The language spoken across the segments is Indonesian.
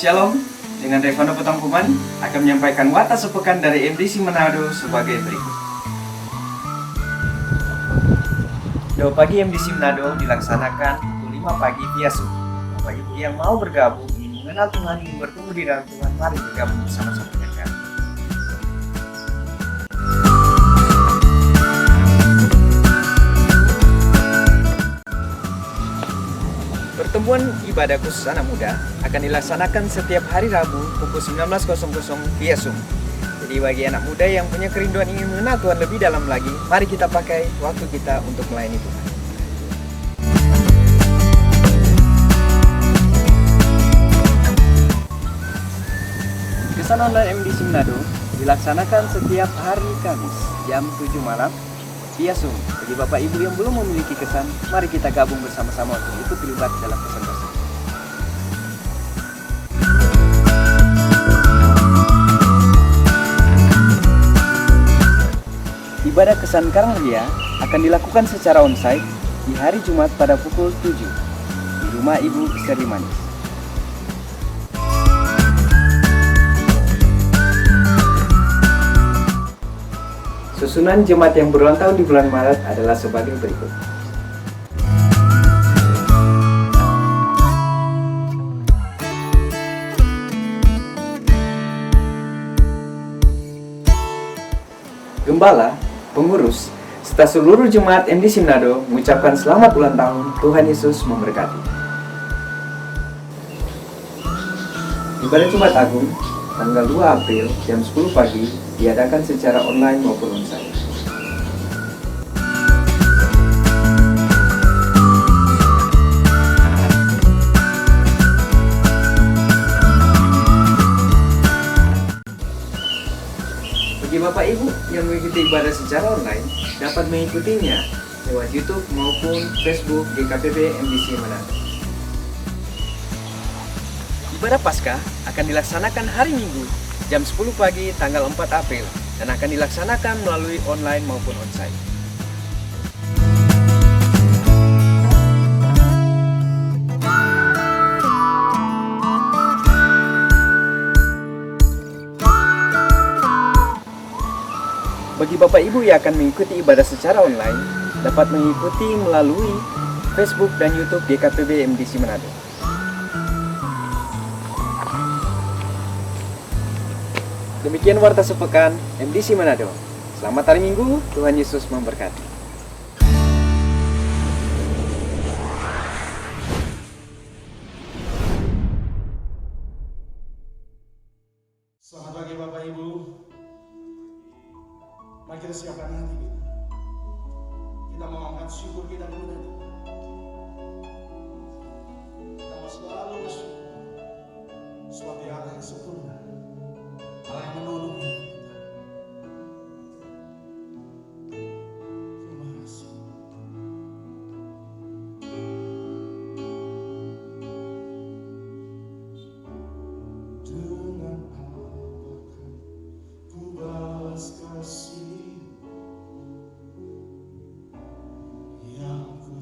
Shalom, dengan Revano Petangkuman akan menyampaikan watak sepekan dari MDC Manado sebagai berikut. Doa pagi MDC Manado dilaksanakan pukul 5 pagi via Zoom. Bagi yang mau bergabung, ingin mengenal Tuhan, ingin bertemu di dalam Tuhan, mari bergabung bersama-sama dengan kami. Pertemuan ibadah khusus anak muda akan dilaksanakan setiap hari Rabu pukul 19.00 via Zoom. Jadi bagi anak muda yang punya kerinduan ingin mengenal Tuhan lebih dalam lagi, mari kita pakai waktu kita untuk melayani Tuhan. Kesan online MDC Manado dilaksanakan setiap hari Kamis jam 7 malam via Zoom. Bagi Bapak Ibu yang belum memiliki kesan, mari kita gabung bersama-sama untuk ikut terlibat dalam kesan tersebut. Ibadah kesan Karangria akan dilakukan secara onsite di hari Jumat pada pukul 7 di rumah Ibu Seri Manis. Susunan jemaat yang berulang tahun di bulan Maret adalah sebagai berikut. Gembala, pengurus, serta seluruh jemaat MDC Manado mengucapkan selamat ulang tahun, Tuhan Yesus memberkati. Ibadah Jumat Agung tanggal 2 April jam 10 pagi diadakan secara online maupun onsite. Bagi Bapak Ibu yang mengikuti ibadah secara online dapat mengikutinya lewat YouTube maupun Facebook GKPB MDC Manado. Ibadah Paskah akan dilaksanakan hari Minggu jam 10 pagi tanggal 4 April dan akan dilaksanakan melalui online maupun onsite. Bagi Bapak Ibu yang akan mengikuti ibadah secara online, dapat mengikuti melalui Facebook dan YouTube GKPB MDC Manado. Demikian warta sepekan MDC Manado. Selamat hari Minggu, Tuhan Yesus memberkati. Selamat pagi Bapak Ibu. Mari kita siapkan hati kita. Kita mau angkat syukur kita kepada Tuhan. Kita mau selalu bersyukur. Sebab Dia Allah yang sempurna, Allah yang menolong kita. Terima kasih. Dengan apakah ku balas kasih yang ku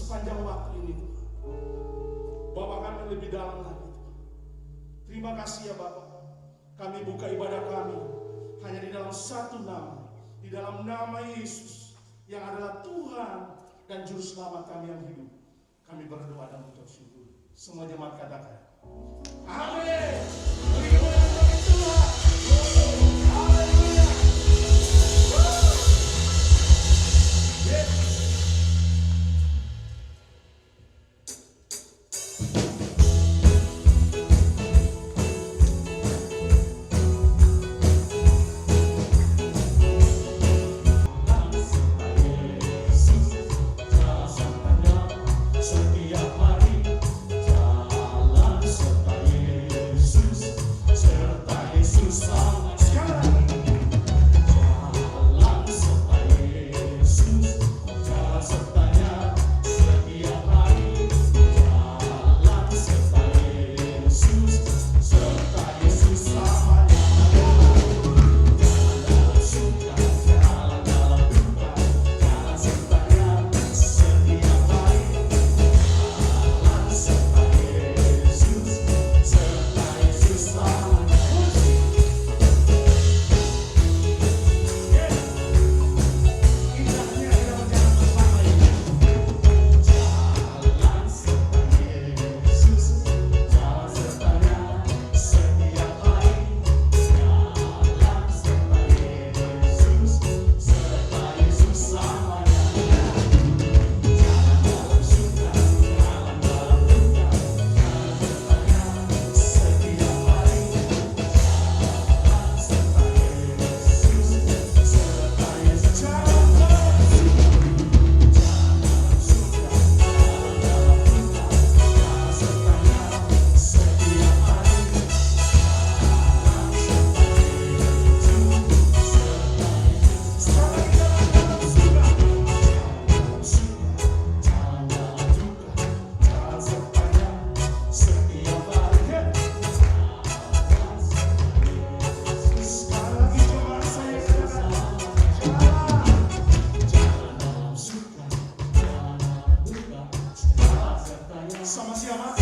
sepanjang waktu ini Tuhan. Bapak kami lebih dalam lagi Tuhan. Terima kasih ya Bapak. Kami buka ibadah kami hanya di dalam satu nama, di dalam nama Yesus yang adalah Tuhan dan Juru Selamat kami yang hidup. Kami berdoa dan mengucap syukur. Semua jemaat katakan, amin. Beri kemuliaan bagi Tuhan. Haleluya. Yes. Sama siapa?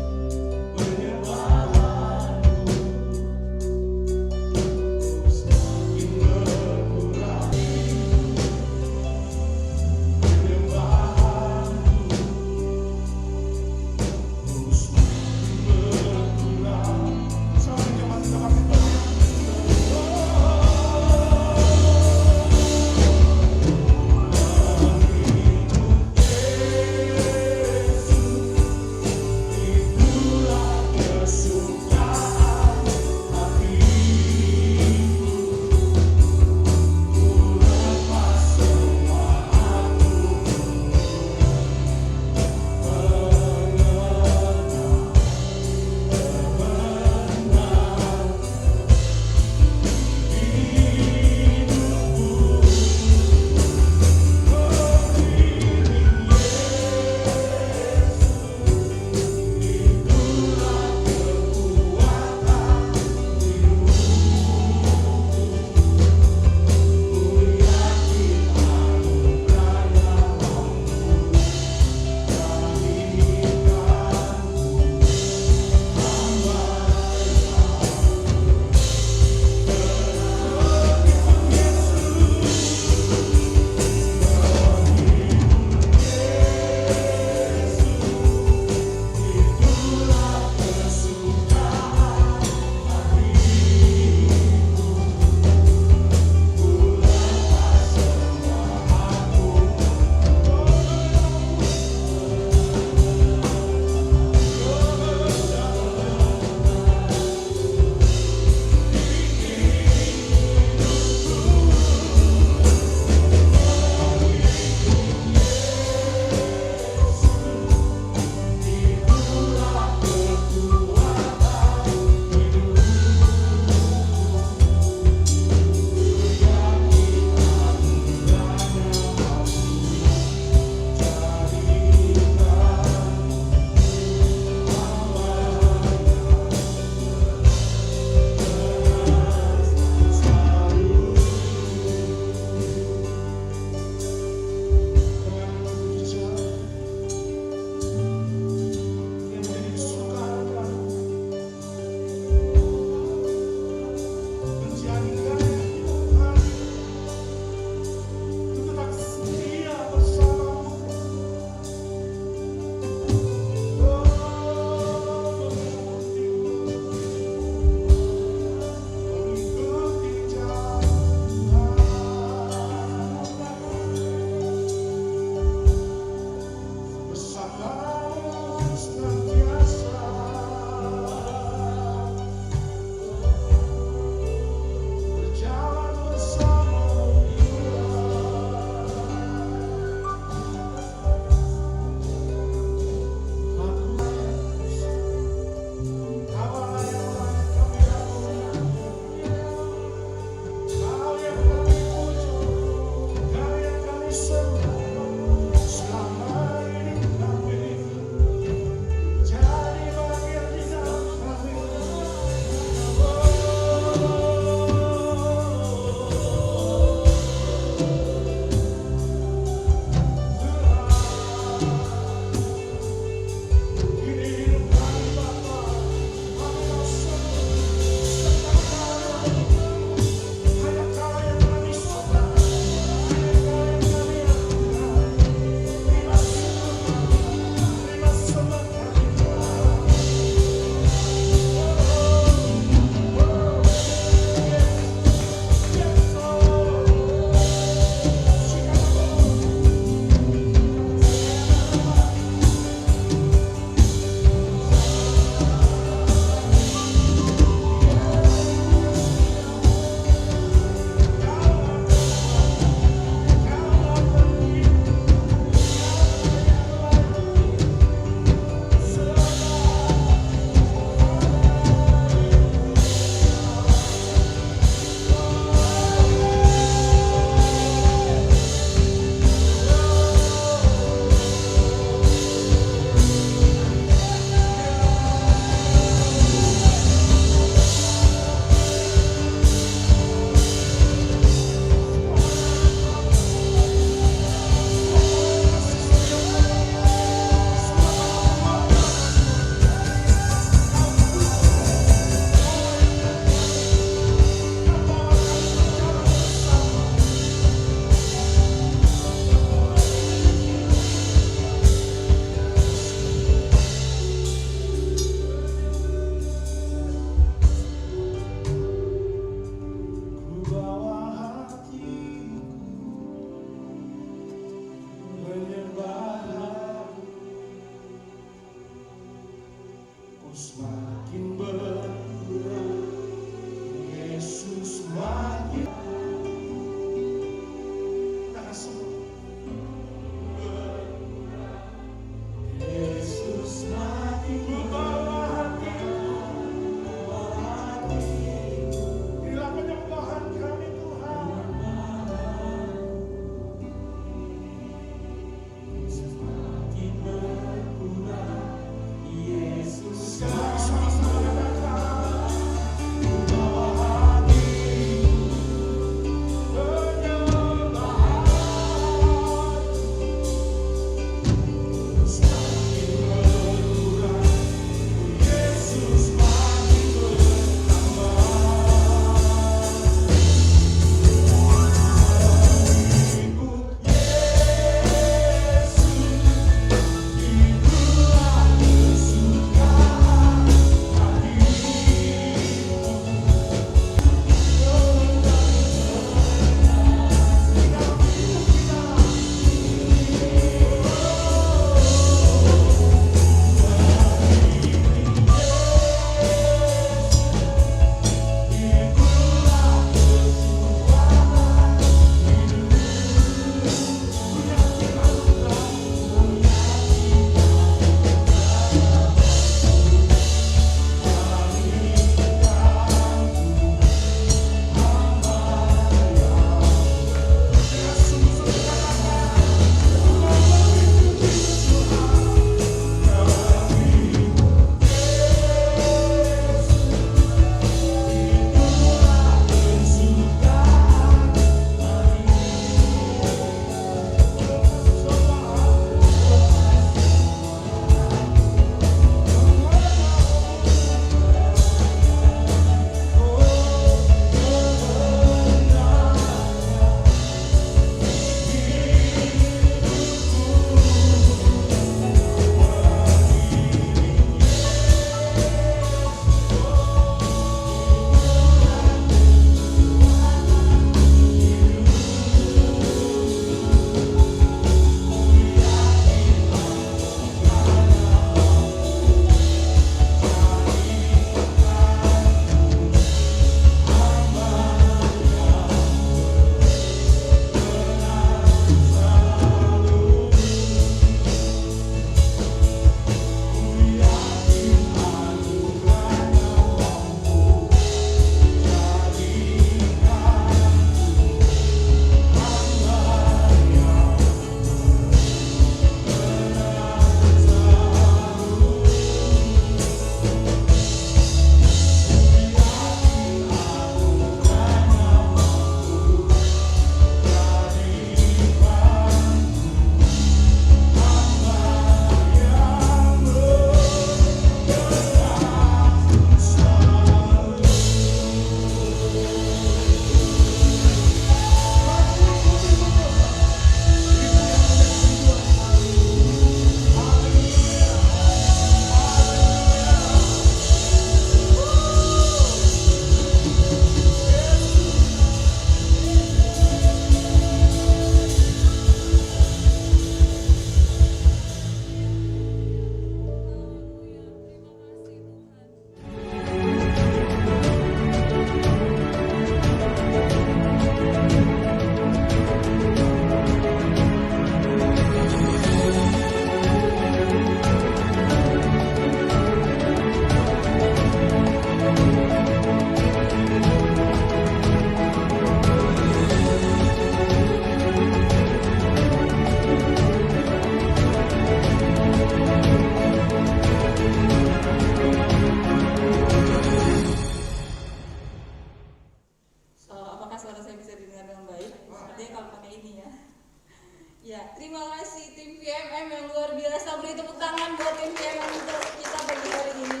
Ya, terima kasih tim VMM yang luar biasa. Beri tepuk tangan buat tim VMM untuk kita pagi hari ini.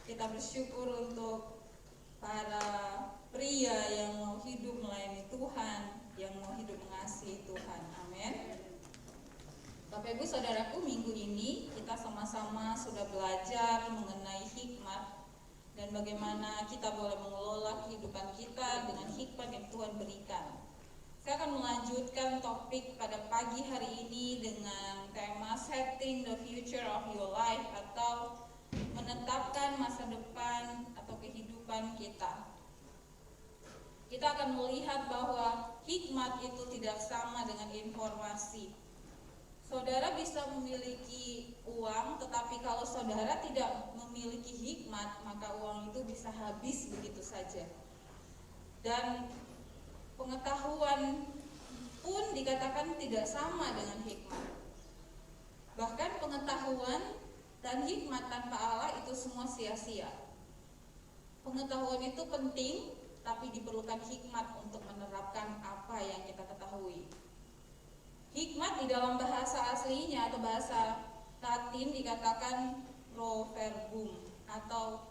Kita bersyukur untuk para pria yang mau hidup melayani Tuhan, yang mau hidup mengasihi Tuhan. Amin. Bapak Ibu Saudaraku, minggu ini kita sama-sama sudah belajar mengenai hikmat dan bagaimana kita boleh mengelola kehidupan kita dengan hikmat yang Tuhan berikan. Saya akan melanjutkan topik pada pagi hari ini dengan tema Setting the Future of Your Life atau menetapkan masa depan atau kehidupan kita. Kita akan melihat bahwa hikmat itu tidak sama dengan informasi. Saudara bisa memiliki uang, tetapi kalau saudara tidak memiliki hikmat, maka uang itu bisa habis begitu saja. Dan pengetahuan pun dikatakan tidak sama dengan hikmat. Bahkan pengetahuan dan hikmat tanpa Allah itu semua sia-sia. Pengetahuan itu penting, tapi diperlukan hikmat untuk menerapkan apa yang kita ketahui. Hikmat di dalam bahasa aslinya atau bahasa Latin dikatakan proverbum atau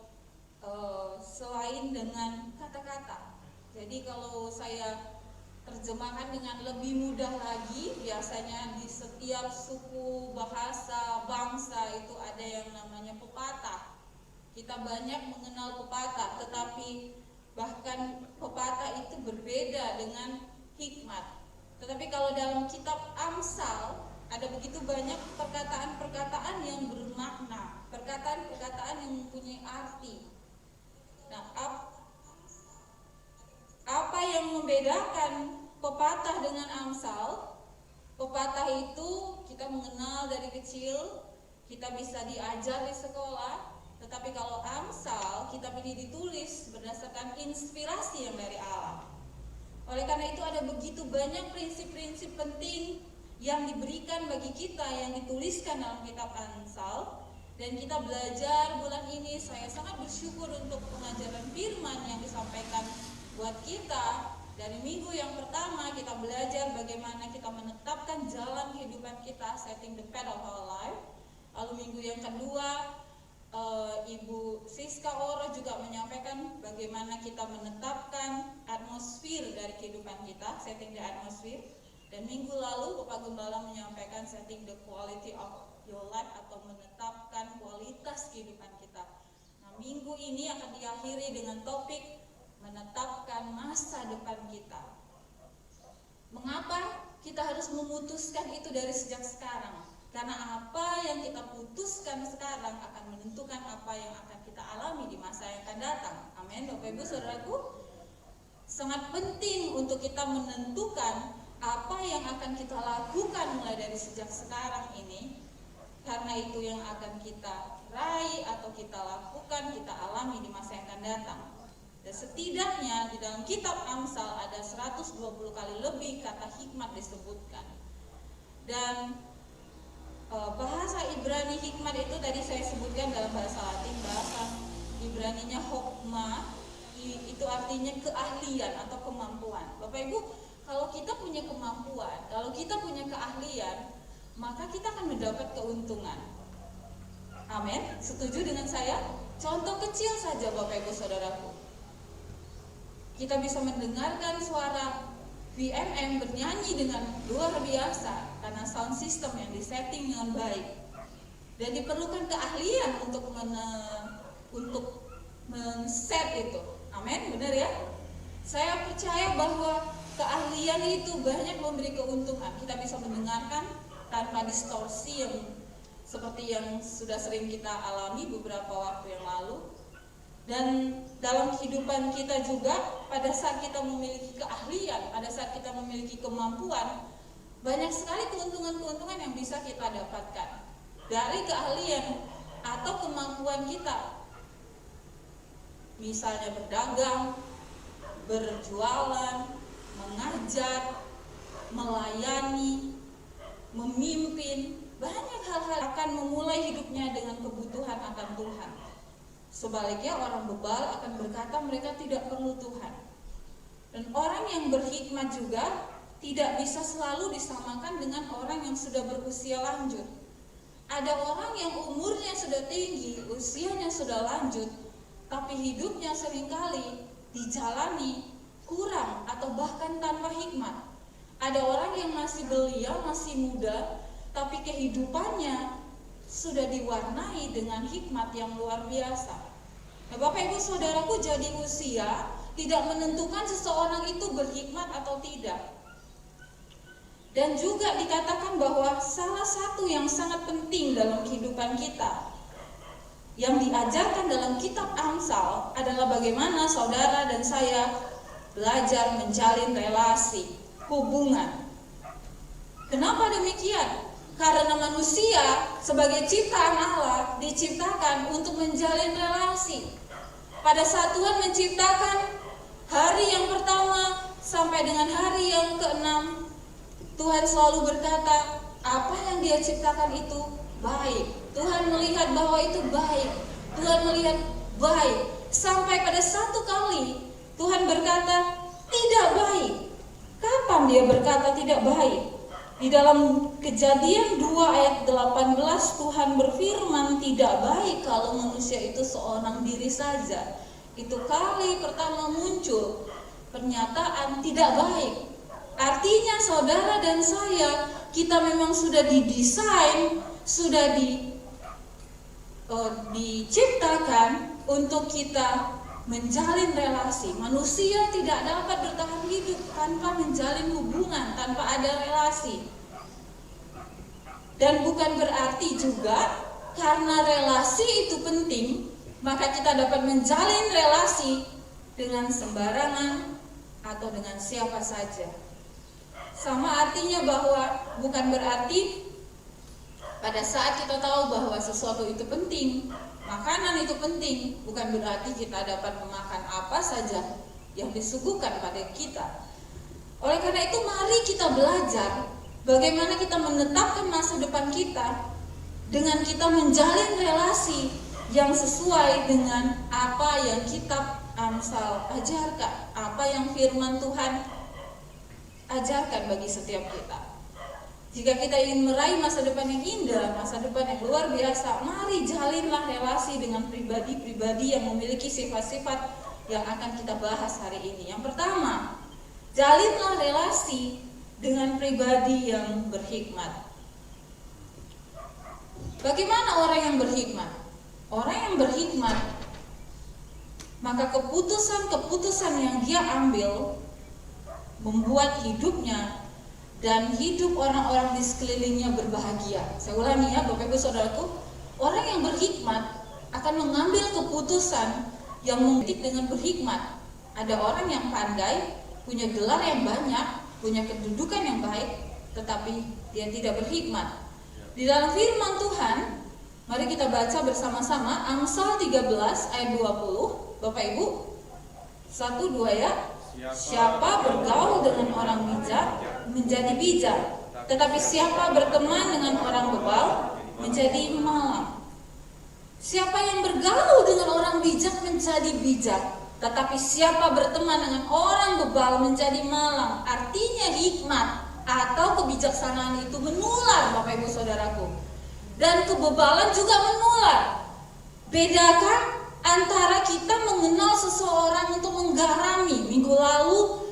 selain dengan kata-kata. Jadi kalau saya terjemahkan dengan lebih mudah lagi, biasanya di setiap suku, bahasa, bangsa itu ada yang namanya pepatah. Kita banyak mengenal pepatah, tetapi bahkan pepatah itu berbeda dengan hikmat. Tetapi kalau dalam kitab Amsal ada begitu banyak perkataan-perkataan yang bermakna, perkataan-perkataan yang mempunyai arti. Nah, apa yang membedakan pepatah dengan Amsal? Pepatah itu kita mengenal dari kecil, kita bisa diajar di sekolah. Tetapi kalau Amsal, kitab ini ditulis berdasarkan inspirasi yang dari Allah. Oleh karena itu ada begitu banyak prinsip-prinsip penting yang diberikan bagi kita, yang dituliskan dalam kitab Amsal. Dan kita belajar bulan ini, saya sangat bersyukur untuk pengajaran firman yang disampaikan buat kita. Dari minggu yang pertama kita belajar bagaimana kita menetapkan jalan kehidupan kita, setting the path of our life. Lalu minggu yang kedua Ibu Siska Oro juga menyampaikan bagaimana kita menetapkan atmosfer dari kehidupan kita, setting the atmosphere. Dan minggu lalu Bapak Gembala menyampaikan setting the quality of your life atau menetapkan kualitas kehidupan kita. Nah, minggu ini akan diakhiri dengan topik menetapkan masa depan kita. Mengapa kita harus memutuskan itu dari sejak sekarang? Karena apa yang kita putuskan sekarang akan menentukan apa yang akan kita alami di masa yang akan datang. Amin, Bapak Ibu Saudaraku. Sangat penting untuk kita menentukan apa yang akan kita lakukan mulai dari sejak sekarang ini. Karena itu yang akan kita raih atau kita lakukan, kita alami di masa yang akan datang. Dan setidaknya di dalam kitab Amsal ada 120 kali lebih kata hikmat disebutkan. Dan bahasa Ibrani hikmat itu tadi saya sebutkan dalam bahasa Latin, bahasa Ibraninya hokmah, itu artinya keahlian atau kemampuan. Bapak Ibu, kalau kita punya kemampuan, kalau kita punya keahlian, maka kita akan mendapat keuntungan. Amin, setuju dengan saya? Contoh kecil saja Bapak Ibu Saudaraku. Kita bisa mendengarkan suara VMM bernyanyi dengan luar biasa karena sound system yang disetting dengan baik. Dan diperlukan keahlian untuk men-set itu. Amin, benar ya? Saya percaya bahwa keahlian itu banyak memberi keuntungan. Kita bisa mendengarkan tanpa distorsi yang seperti yang sudah sering kita alami beberapa waktu yang lalu. Dan dalam kehidupan kita juga, pada saat kita memiliki keahlian, pada saat kita memiliki kemampuan, banyak sekali keuntungan-keuntungan yang bisa kita dapatkan dari keahlian atau kemampuan kita. Misalnya berdagang, berjualan, mengajar, melayani, memimpin, banyak hal-hal akan memulai hidupnya dengan kebutuhan akan Tuhan. Sebaliknya orang bebal akan berkata mereka tidak perlu Tuhan. Dan orang yang berhikmat juga tidak bisa selalu disamakan dengan orang yang sudah berusia lanjut. Ada orang yang umurnya sudah tinggi, usianya sudah lanjut, tapi hidupnya seringkali dijalani kurang atau bahkan tanpa hikmat. Ada orang yang masih belia, masih muda, tapi kehidupannya sudah diwarnai dengan hikmat yang luar biasa. Nah, Bapak Ibu Saudaraku, jadi usia tidak menentukan seseorang itu berhikmat atau tidak. Dan juga dikatakan bahwa salah satu yang sangat penting dalam kehidupan kita yang diajarkan dalam kitab Amsal adalah bagaimana saudara dan saya belajar menjalin relasi, hubungan. Kenapa demikian? Karena manusia sebagai ciptaan Allah diciptakan untuk menjalin relasi. Pada saat Tuhan menciptakan hari yang pertama sampai dengan hari yang ke-6, Tuhan selalu berkata, apa yang Dia ciptakan itu baik. Tuhan melihat bahwa itu baik. Tuhan melihat baik. Sampai pada satu kali Tuhan berkata tidak baik. Kapan Dia berkata tidak baik? Di dalam Kejadian 2 ayat 18 Tuhan berfirman, tidak baik kalau manusia itu seorang diri saja. Itu kali pertama muncul pernyataan tidak baik. Artinya saudara dan saya, kita memang sudah didesain, sudah diciptakan untuk kita menjalin relasi. Manusia tidak dapat bertahan hidup tanpa menjalin hubungan, tanpa ada relasi. Dan bukan berarti juga karena relasi itu penting, maka kita dapat menjalin relasi dengan sembarangan atau dengan siapa saja. Sama artinya bahwa bukan berarti pada saat kita tahu bahwa sesuatu itu penting, makanan itu penting, bukan berarti kita dapat memakan apa saja yang disuguhkan pada kita. Oleh karena itu mari kita belajar bagaimana kita menetapkan masa depan kita dengan kita menjalin relasi yang sesuai dengan apa yang kitab Amsal ajarkan, apa yang firman Tuhan ajarkan bagi setiap kita. Jika kita ingin meraih masa depan yang indah, masa depan yang luar biasa, mari jalinlah relasi dengan pribadi-pribadi yang memiliki sifat-sifat yang akan kita bahas hari ini. Yang pertama, jalinlah relasi dengan pribadi yang berhikmat. Bagaimana orang yang berhikmat? Orang yang berhikmat, maka keputusan-keputusan yang dia ambil membuat hidupnya dan hidup orang-orang di sekelilingnya berbahagia. Saya ulangi ya Bapak Ibu Saudaraku, orang yang berhikmat akan mengambil keputusan yang mendidik dengan berhikmat. Ada orang yang pandai, punya gelar yang banyak, punya kedudukan yang baik, tetapi dia tidak berhikmat. Di dalam firman Tuhan, mari kita baca bersama-sama Amsal 13 ayat 20. Bapak Ibu, 1, 2 ya. Siapa bergaul dengan orang bijak menjadi bijak, tetapi siapa berteman dengan orang bebal menjadi malang. Siapa yang bergaul dengan orang bijak menjadi bijak, tetapi siapa berteman dengan orang bebal menjadi malang. Artinya hikmat atau kebijaksanaan itu menular Bapak Ibu Saudaraku, dan kebebalan juga menular. Bedakan antara kita mengenal seseorang untuk menggarami. Minggu lalu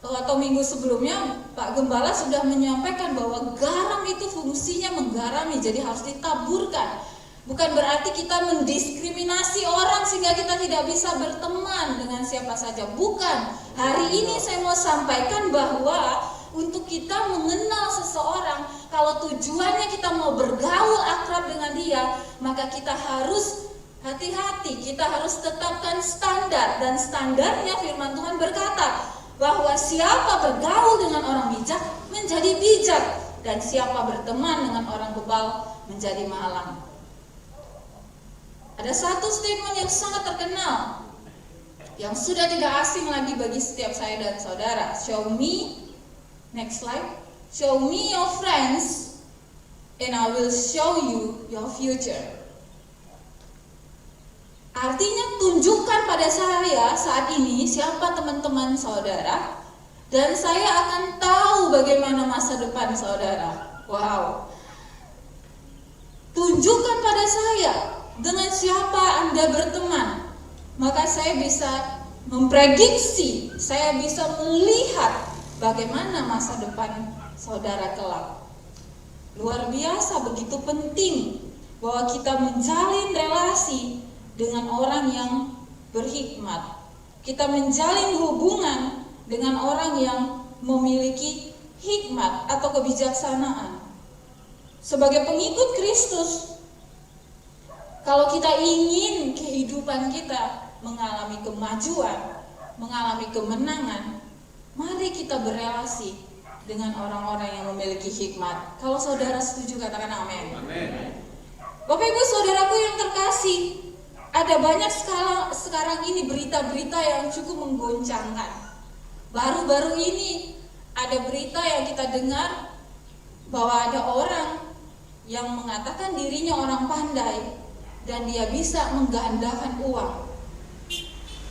atau minggu sebelumnya Pak Gembala sudah menyampaikan bahwa garam itu fungsinya menggarami, jadi harus ditaburkan. Bukan berarti kita mendiskriminasi orang sehingga kita tidak bisa berteman dengan siapa saja. Bukan. Hari ini saya mau sampaikan bahwa untuk kita mengenal seseorang, kalau tujuannya kita mau bergaul akrab dengan dia, maka kita harus hati-hati, kita harus tetapkan standar. Dan standarnya firman Tuhan berkata bahwa siapa bergaul dengan orang bijak menjadi bijak, dan siapa berteman dengan orang bebal menjadi malang. Ada satu statement yang sangat terkenal yang sudah tidak asing lagi bagi setiap saya dan saudara. Show me, next slide. Show me your friends and I will show you your future. Artinya tunjukkan pada saya saat ini siapa teman-teman saudara, Dan saya akan tahu bagaimana masa depan saudara. Wow. Tunjukkan pada saya dengan siapa Anda berteman, maka saya bisa memprediksi, saya bisa melihat bagaimana masa depan saudara kelak. Luar biasa, begitu penting bahwa kita menjalin relasi dengan orang yang berhikmat. Kita menjalin hubungan dengan orang yang memiliki hikmat atau kebijaksanaan. Sebagai pengikut Kristus, kalau kita ingin kehidupan kita mengalami kemajuan, mengalami kemenangan, mari kita berelasi dengan orang-orang yang memiliki hikmat. Kalau saudara setuju, katakan amin. Amin. Bapak Ibu saudaraku yang terkasih, ada banyak sekarang ini berita-berita yang cukup menggoncangkan. Baru-baru ini ada berita yang kita dengar bahwa ada orang yang mengatakan dirinya orang pandai dan dia bisa menggandakan uang.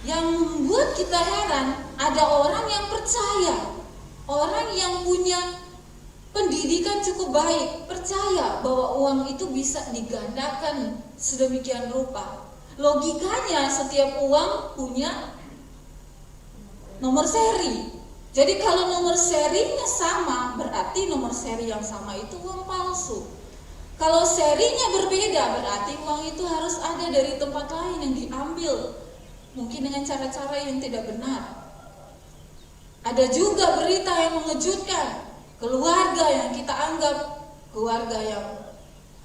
Yang membuat kita heran, ada orang yang percaya, orang yang punya pendidikan cukup baik, percaya bahwa uang itu bisa digandakan sedemikian rupa. Logikanya setiap uang punya nomor seri. Jadi kalau nomor serinya sama, berarti nomor seri yang sama itu uang palsu. Kalau serinya berbeda, berarti uang itu harus ada dari tempat lain yang diambil, mungkin dengan cara-cara yang tidak benar. Ada juga berita yang mengejutkan, keluarga yang kita anggap keluarga yang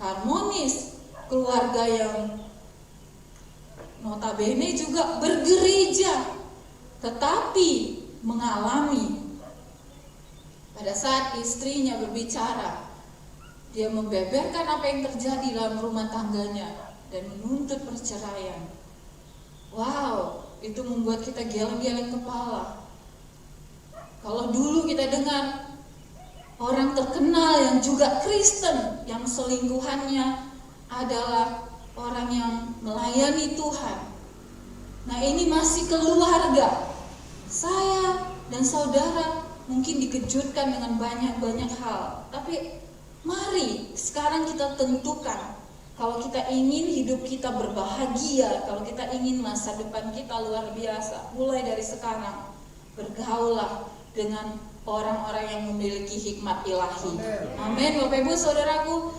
harmonis, keluarga yang notabene juga bergereja, tetapi mengalami pada saat istrinya berbicara, dia membeberkan apa yang terjadi dalam rumah tangganya dan menuntut perceraian. Wow, itu membuat kita geleng-geleng kepala. Kalau dulu kita dengar orang terkenal yang juga Kristen, yang selingkuhannya adalah orang yang melayani Tuhan. Nah, ini masih keluarga. Saya dan saudara mungkin dikejutkan dengan banyak hal. Tapi mari sekarang kita tentukan, kalau kita ingin hidup kita berbahagia, kalau kita ingin masa depan kita luar biasa, mulai dari sekarang bergaullah dengan orang-orang yang memiliki hikmat ilahi. Amin, Bapak Ibu saudaraku.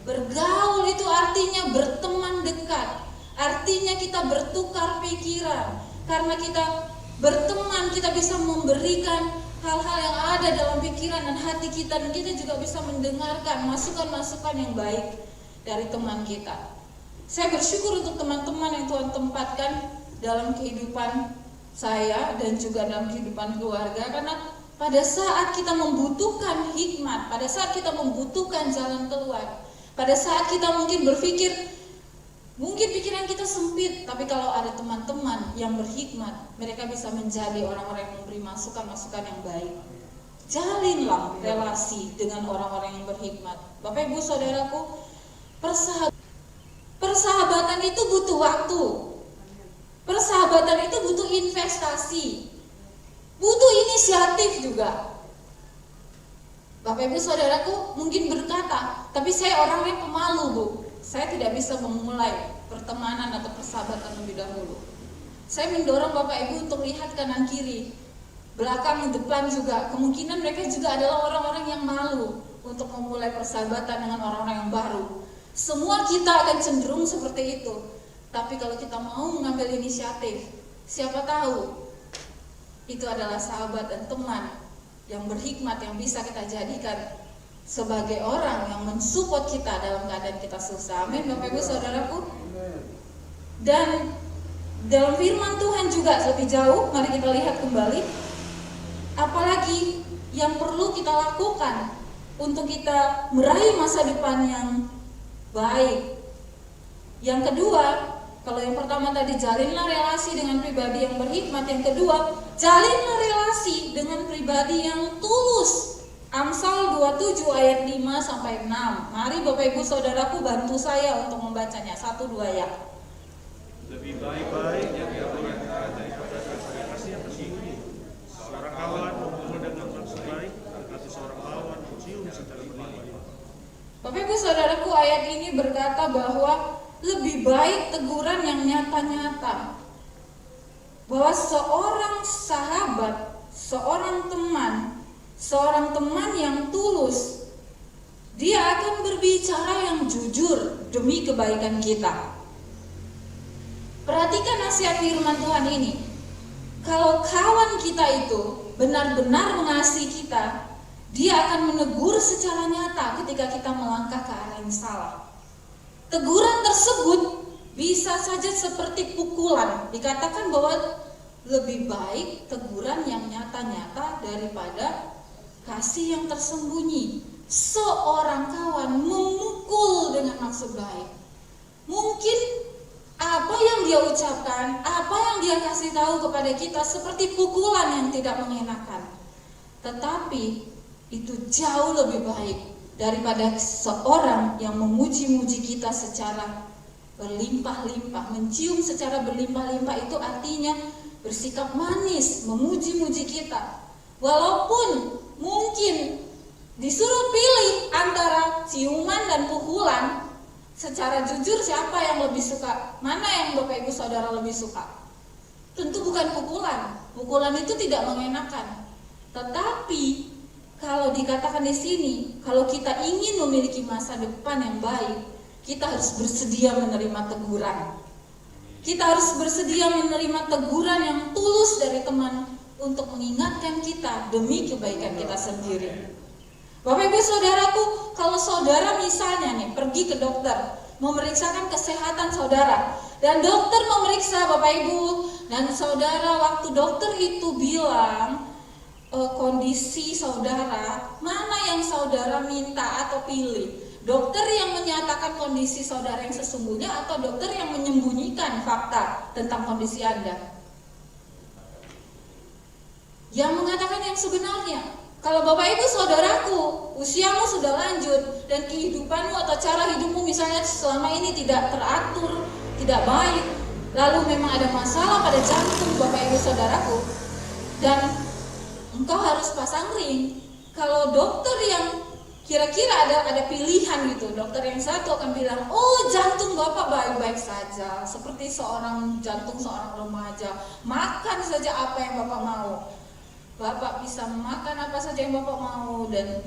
Bergaul itu artinya berteman dekat, artinya kita bertukar pikiran. Karena kita berteman, kita bisa memberikan hal-hal yang ada dalam pikiran dan hati kita, dan kita juga bisa mendengarkan masukan-masukan yang baik dari teman kita. Saya bersyukur untuk teman-teman yang Tuhan tempatkan dalam kehidupan saya dan juga dalam kehidupan keluarga, karena pada saat kita membutuhkan hikmat, pada saat kita membutuhkan jalan keluar, pada saat kita mungkin berpikir, mungkin pikiran kita sempit, tapi kalau ada teman-teman yang berhikmat, mereka bisa menjadi orang-orang yang memberi masukan-masukan yang baik. Jalinlah relasi dengan orang-orang yang berhikmat. Bapak Ibu saudaraku, persahabatan itu butuh waktu. Persahabatan itu butuh investasi, butuh inisiatif juga. Bapak Ibu saudaraku mungkin berkata, tapi saya orangnya pemalu, Bu. Saya tidak bisa memulai pertemanan atau persahabatan lebih dahulu. Saya mendorong Bapak Ibu untuk lihat kanan kiri, belakang, depan juga. Kemungkinan mereka juga adalah orang-orang yang malu untuk memulai persahabatan dengan orang-orang yang baru. Semua kita akan cenderung seperti itu. Tapi kalau kita mau mengambil inisiatif, siapa tahu itu adalah sahabat dan teman yang berhikmat yang bisa kita jadikan sebagai orang yang mensupport kita dalam keadaan kita susah. Amin, Bapak Ibu saudaraku. Dan dalam firman Tuhan juga lebih jauh, mari kita lihat kembali apalagi yang perlu kita lakukan untuk kita meraih masa depan yang baik. Yang kedua, kalau yang pertama tadi jalinlah relasi dengan pribadi yang berhikmat, yang kedua jalinlah relasi dengan pribadi yang tulus. Amsal 27 ayat 5 sampai 6. Mari Bapak Ibu saudaraku bantu saya untuk membacanya. 1-2 ya. Lebih baik-baik yang diaturkan daripada kasih yang tinggi. Seorang kawan mempermudah Bapak Ibu Saudaraku, ayat ini berkata bahwa lebih baik teguran yang nyata-nyata. Bahwa seorang sahabat, seorang teman yang tulus, dia akan berbicara yang jujur demi kebaikan kita. Perhatikan nasihat firman Tuhan ini. Kalau kawan kita itu benar-benar mengasihi kita, dia akan menegur secara nyata ketika kita melangkah ke arah yang salah. Teguran tersebut bisa saja seperti pukulan. Dikatakan bahwa lebih baik teguran yang nyata-nyata daripada kasih yang tersembunyi. Seorang kawan memukul dengan maksud baik. Mungkin apa yang dia ucapkan, apa yang dia kasih tahu kepada kita seperti pukulan yang tidak mengenakan. Tetapi itu jauh lebih baik daripada seorang yang memuji-muji kita secara berlimpah-limpah. Mencium secara berlimpah-limpah itu artinya bersikap manis, memuji-muji kita. Walaupun mungkin disuruh pilih antara ciuman dan pukulan, secara jujur siapa yang lebih suka? Mana yang Bapak Ibu Saudara lebih suka? Tentu bukan pukulan. Pukulan itu tidak mengenakan. Tetapi kalau dikatakan di sini, kalau kita ingin memiliki masa depan yang baik, kita harus bersedia menerima teguran. Kita harus bersedia menerima teguran yang tulus dari teman untuk mengingatkan kita demi kebaikan kita sendiri. Bapak Ibu Saudaraku, kalau saudara misalnya nih pergi ke dokter, memeriksakan kesehatan saudara, dan dokter memeriksa Bapak Ibu dan saudara, waktu dokter itu bilang kondisi saudara, mana yang saudara minta atau pilih? Dokter yang menyatakan kondisi saudara yang sesungguhnya atau dokter yang menyembunyikan fakta tentang kondisi Anda? Yang mengatakan yang sebenarnya. Kalau Bapak Ibu Saudaraku, usiamu sudah lanjut dan kehidupanmu atau cara hidupmu misalnya selama ini tidak teratur, tidak baik, lalu memang ada masalah pada jantung Bapak Ibu Saudaraku, dan engkau harus pasang ring. Kalau dokter yang kira-kira ada pilihan gitu, dokter yang satu akan bilang, oh jantung Bapak baik-baik saja, seperti seorang jantung seorang remaja, makan saja apa yang Bapak mau, Bapak bisa makan apa saja yang Bapak mau, dan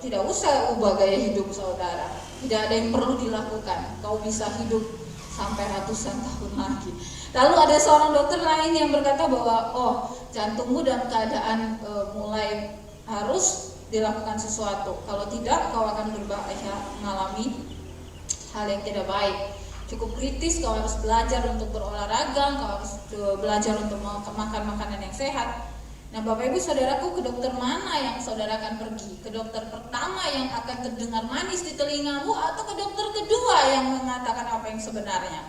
tidak usah ubah gaya hidup saudara, tidak ada yang perlu dilakukan, kau bisa hidup sampai ratusan tahun lagi. Lalu ada seorang dokter lain yang berkata bahwa oh jantungmu dalam keadaan mulai harus dilakukan sesuatu, kalau tidak kau akan berbahaya mengalami hal yang tidak baik, cukup kritis, kau harus belajar untuk berolahraga, kau harus belajar untuk makan makanan yang sehat. Nah Bapak Ibu Saudaraku, ke dokter mana yang saudara akan pergi? Ke dokter pertama yang akan terdengar manis di telingamu, atau ke dokter kedua yang mengatakan apa yang sebenarnya?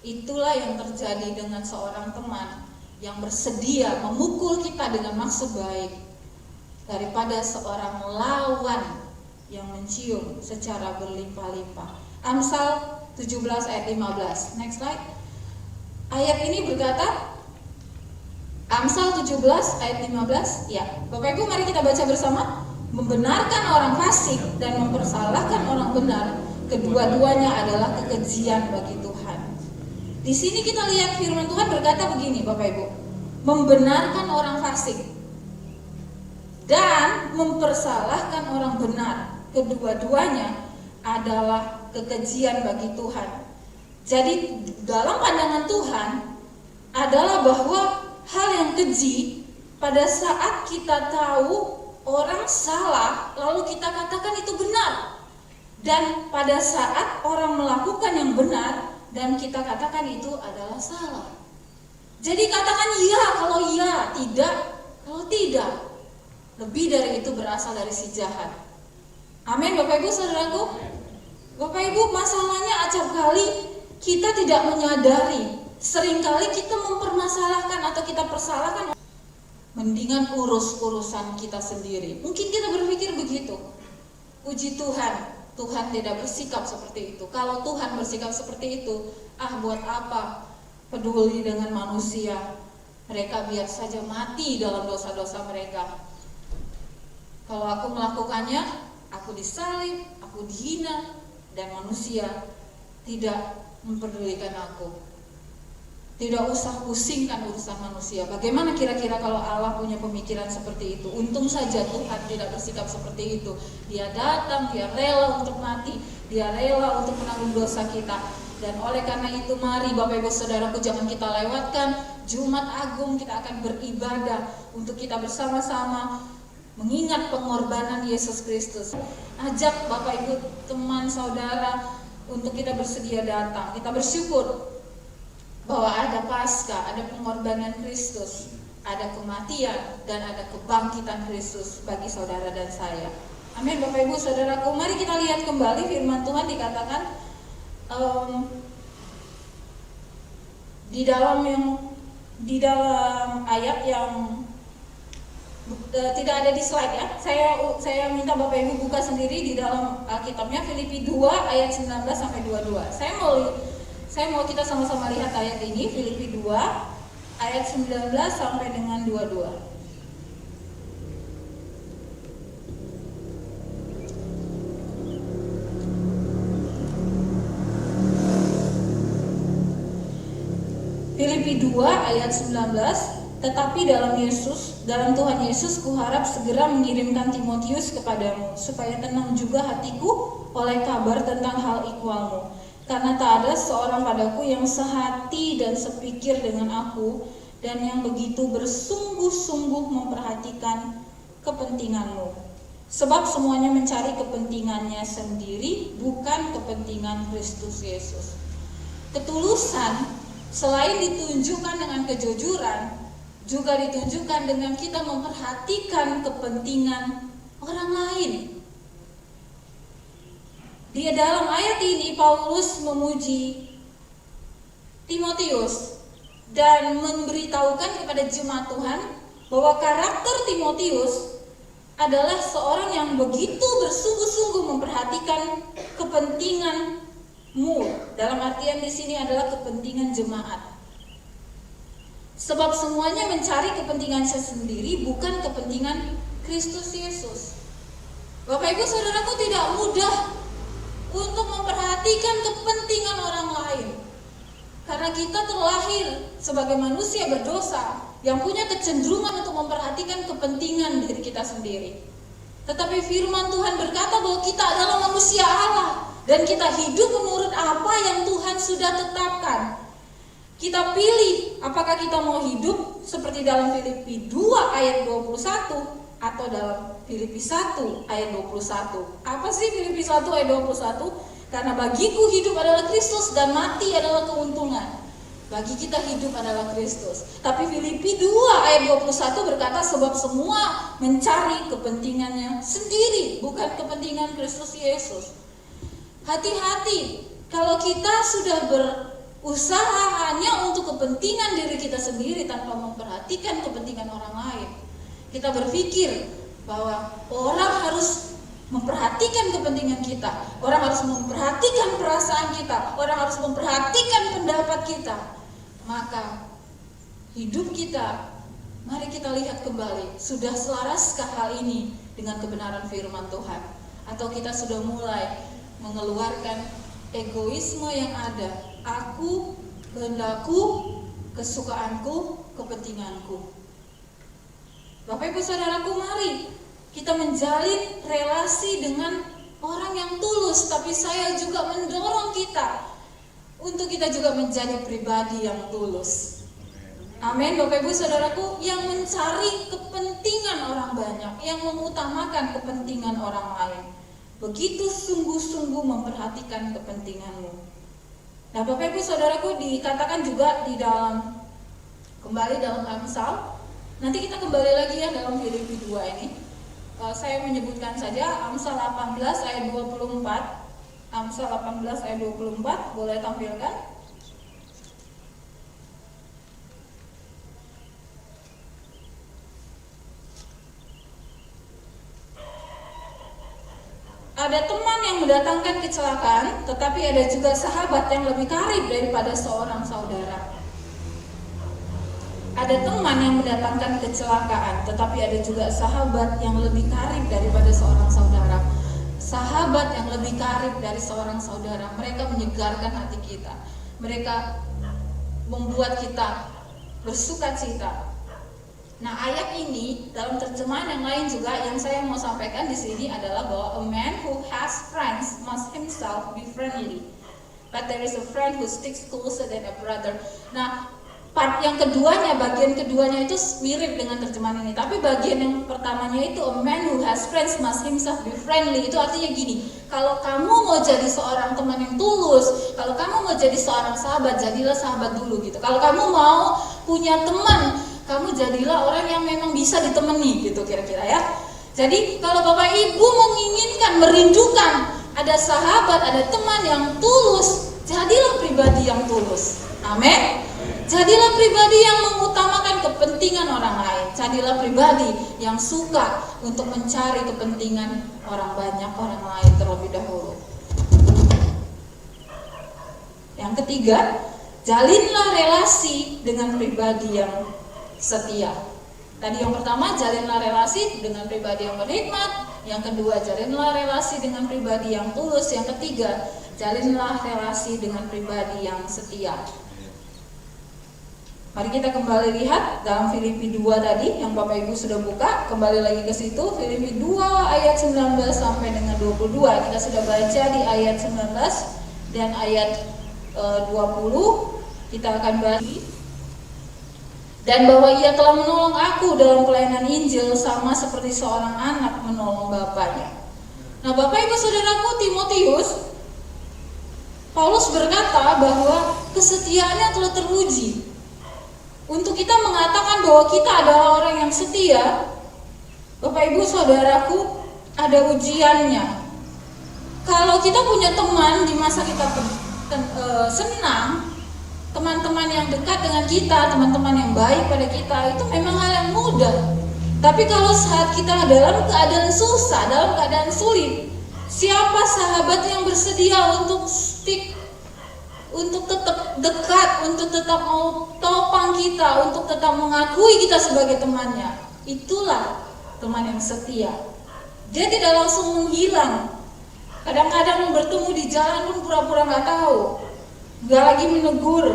Itulah yang terjadi dengan seorang teman yang bersedia memukul kita dengan maksud baik, daripada seorang lawan yang mencium secara berlimpah-limpah. Amsal 17 ayat 15. Next slide. Ayat ini berkata, Amsal 17 ayat 15. Ya, Bapak Ibu mari kita baca bersama. Membenarkan orang fasik dan mempersalahkan orang benar, kedua-duanya adalah kekejian bagi Tuhan. Di sini kita lihat firman Tuhan berkata begini, Bapak Ibu. Membenarkan orang fasik dan mempersalahkan orang benar, kedua-duanya adalah kekejian bagi Tuhan. Jadi dalam pandangan Tuhan adalah bahwa hal yang keji pada saat kita tahu orang salah lalu kita katakan itu benar, dan pada saat orang melakukan yang benar dan kita katakan itu adalah salah. Jadi katakan iya kalau iya, tidak kalau tidak. Lebih dari itu berasal dari si jahat. Amin Bapak Ibu Saudaraku. Bapak Ibu, masalahnya acap kali kita tidak menyadari. Seringkali kita mempermasalahkan atau kita persalahkan. Mendingan urus-urusan kita sendiri. Mungkin kita berpikir begitu. Puji Tuhan, Tuhan tidak bersikap seperti itu. Kalau Tuhan bersikap seperti itu, buat apa peduli dengan manusia? Mereka biar saja mati dalam dosa-dosa mereka. Kalau aku melakukannya, aku disalib, aku dihina, dan manusia tidak memperdulikan aku. Tidak usah pusingkan urusan manusia. Bagaimana kira-kira kalau Allah punya pemikiran seperti itu? Untung saja Tuhan tidak bersikap seperti itu. Dia datang, dia rela untuk mati, dia rela untuk menanggung dosa kita. Dan oleh karena itu mari Bapak Ibu Saudaraku, jangan kita lewatkan Jumat Agung. Kita akan beribadah untuk kita bersama-sama mengingat pengorbanan Yesus Kristus. Ajak Bapak Ibu, teman, saudara untuk kita bersedia datang. Kita bersyukur bahwa ada Paskah, ada pengorbanan Kristus, ada kematian dan ada kebangkitan Kristus bagi saudara dan saya. Amin Bapak Ibu Saudaraku. Mari kita lihat kembali firman Tuhan dikatakan di dalam ayat yang tidak ada di slide ya. Saya minta Bapak Ibu buka sendiri di dalam Alkitabnya, Filipi 2 ayat 19 sampai 22. Saya mau kita sama-sama lihat ayat ini, Filipi 2 ayat 19 sampai dengan 22. Filipi 2 ayat 19. Tetapi dalam Tuhan Yesus kuharap segera mengirimkan Timotius kepadamu, supaya tenang juga hatiku oleh kabar tentang hal ikhwalmu. Karena tak ada seorang padaku yang sehati dan sepikir dengan aku, dan yang begitu bersungguh-sungguh memperhatikan kepentinganmu. Sebab semuanya mencari kepentingannya sendiri, bukan kepentingan Kristus Yesus. Ketulusan selain ditunjukkan dengan kejujuran, juga ditunjukkan dengan kita memperhatikan kepentingan orang lain. Di dalam ayat ini Paulus memuji Timotius dan memberitahukan kepada jemaat Tuhan bahwa karakter Timotius adalah seorang yang begitu bersungguh-sungguh memperhatikan kepentinganmu. Dalam artian di sini adalah kepentingan jemaat. Sebab semuanya mencari kepentingan sendiri, bukan kepentingan Kristus Yesus. Bapak Ibu Saudaraku, tidak mudah untuk memperhatikan kepentingan orang lain. Karena kita terlahir sebagai manusia berdosa yang punya kecenderungan untuk memperhatikan kepentingan diri kita sendiri. Tetapi firman Tuhan berkata bahwa kita adalah manusia Allah dan kita hidup menurut apa yang Tuhan sudah tetapkan. Kita pilih apakah kita mau hidup seperti dalam Filipi 2 ayat 21 atau dalam Filipi 1 ayat 21. Apa sih Filipi 1 ayat 21? Karena bagiku hidup adalah Kristus dan mati adalah keuntungan. Bagi kita hidup adalah Kristus. Tapi Filipi 2 ayat 21 berkata sebab semua mencari kepentingannya sendiri, bukan kepentingan Kristus Yesus. Hati-hati kalau kita sudah berusaha hanya untuk kepentingan diri kita sendiri tanpa memperhatikan kepentingan orang lain. Kita berpikir bahwa orang harus memperhatikan kepentingan kita, orang harus memperhatikan perasaan kita, orang harus memperhatikan pendapat kita. Maka hidup kita, mari kita lihat kembali, sudah selaraskah hal ini dengan kebenaran firman Tuhan? Atau kita sudah mulai mengeluarkan egoisme yang ada, aku, kehendakku, kesukaanku, kepentinganku. Bapak Ibu Saudaraku, mari kita menjalin relasi dengan orang yang tulus. Tapi saya juga mendorong kita untuk kita juga menjadi pribadi yang tulus. Amin Bapak Ibu Saudaraku, yang mencari kepentingan orang banyak, yang mengutamakan kepentingan orang lain. Begitu sungguh-sungguh memperhatikan kepentinganmu. Nah Bapak Ibu Saudaraku, dikatakan juga di dalam, kembali dalam Amsal. Nanti kita kembali lagi ya dalam Filipi 2 ini. Saya menyebutkan saja Amsal 18 ayat 24. Amsal 18 ayat 24, boleh tampilkan? Ada teman yang mendatangkan kecelakaan, tetapi ada juga sahabat yang lebih karib daripada seorang saudara. Ada teman yang mendatangkan kecelakaan, tetapi ada juga sahabat yang lebih karib daripada seorang saudara. Sahabat yang lebih karib dari seorang saudara, mereka menyegarkan hati kita. Mereka membuat kita bersuka cita. Nah, ayat ini dalam terjemahan yang lain juga yang saya mau sampaikan di sini adalah bahwa a man who has friends must himself be friendly, but there is a friend who sticks closer than a brother. Nah, part yang keduanya, bagian keduanya itu mirip dengan terjemahan ini, tapi bagian yang pertamanya itu a man who has friends must himself be friendly, itu artinya gini, kalau kamu mau jadi seorang teman yang tulus, kalau kamu mau jadi seorang sahabat, jadilah sahabat dulu gitu. Kalau kamu mau punya teman, kamu jadilah orang yang memang bisa ditemani gitu kira-kira ya. Jadi kalau Bapak Ibu menginginkan, merindukan ada sahabat, ada teman yang tulus, jadilah pribadi yang tulus. Amin. Jadilah pribadi yang mengutamakan kepentingan orang lain. Jadilah pribadi yang suka untuk mencari kepentingan orang banyak, orang lain terlebih dahulu. Yang ketiga, jalinlah relasi dengan pribadi yang setia. Tadi yang pertama, jalinlah relasi dengan pribadi yang berhikmat. Yang kedua, jalinlah relasi dengan pribadi yang tulus. Yang ketiga, jalinlah relasi dengan pribadi yang setia. Mari kita kembali lihat dalam Filipi 2 tadi yang Bapak Ibu sudah buka, kembali lagi ke situ, Filipi 2 ayat 19 sampai dengan 22. Kita sudah baca di ayat 19 dan ayat 20. Kita akan bahas. Dan bahwa ia telah menolong aku dalam pelayanan Injil sama seperti seorang anak menolong bapaknya. Nah, Bapak Ibu Saudaraku, Timotius, Paulus berkata bahwa kesetiaannya telah teruji. Untuk kita mengatakan bahwa kita adalah orang yang setia, Bapak Ibu Saudaraku, ada ujiannya. Kalau kita punya teman di masa kita senang, teman-teman yang dekat dengan kita, teman-teman yang baik pada kita, itu memang hal yang mudah. Tapi kalau saat kita dalam keadaan susah, dalam keadaan sulit, siapa sahabat yang bersedia untuk stick, untuk tetap dekat, untuk tetap mau topang kita, untuk tetap mengakui kita sebagai temannya? Itulah teman yang setia. Dia tidak langsung menghilang. Kadang-kadang bertemu di jalan pun pura-pura nggak tahu, nggak lagi menegur.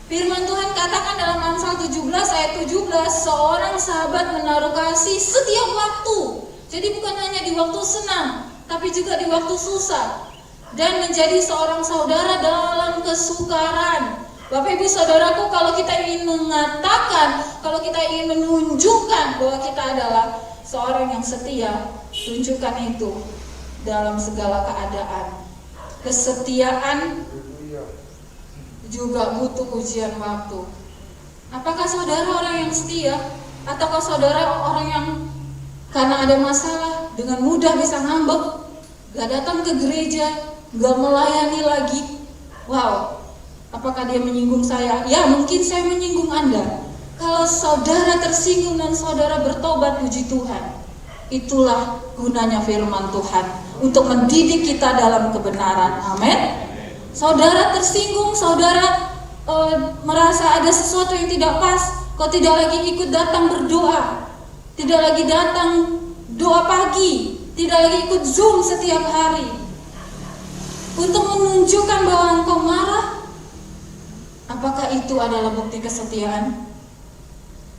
Firman Tuhan katakan dalam Amsal 17 ayat 17, seorang sahabat menaruh kasih setiap waktu. Jadi bukan hanya di waktu senang, tapi juga di waktu susah. Dan menjadi seorang saudara dalam kesukaran. Bapak Ibu Saudaraku, kalau kita ingin mengatakan, kalau kita ingin menunjukkan bahwa kita adalah seorang yang setia, tunjukkan itu dalam segala keadaan. Kesetiaan juga butuh ujian waktu. Apakah saudara orang yang setia? Ataukah saudara orang yang karena ada masalah dengan mudah bisa ngambek, gak datang ke gereja, gak melayani lagi? Wow, apakah dia menyinggung saya? Ya, mungkin saya menyinggung Anda. Kalau saudara tersinggung dan saudara bertobat, puji Tuhan. Itulah gunanya firman Tuhan, untuk mendidik kita dalam kebenaran. Amin. Saudara tersinggung, saudara merasa ada sesuatu yang tidak pas, kok tidak lagi ikut datang berdoa, tidak lagi datang doa pagi, tidak lagi ikut Zoom setiap hari, untuk menunjukkan bahwa engkau marah. Apakah itu adalah bukti kesetiaan?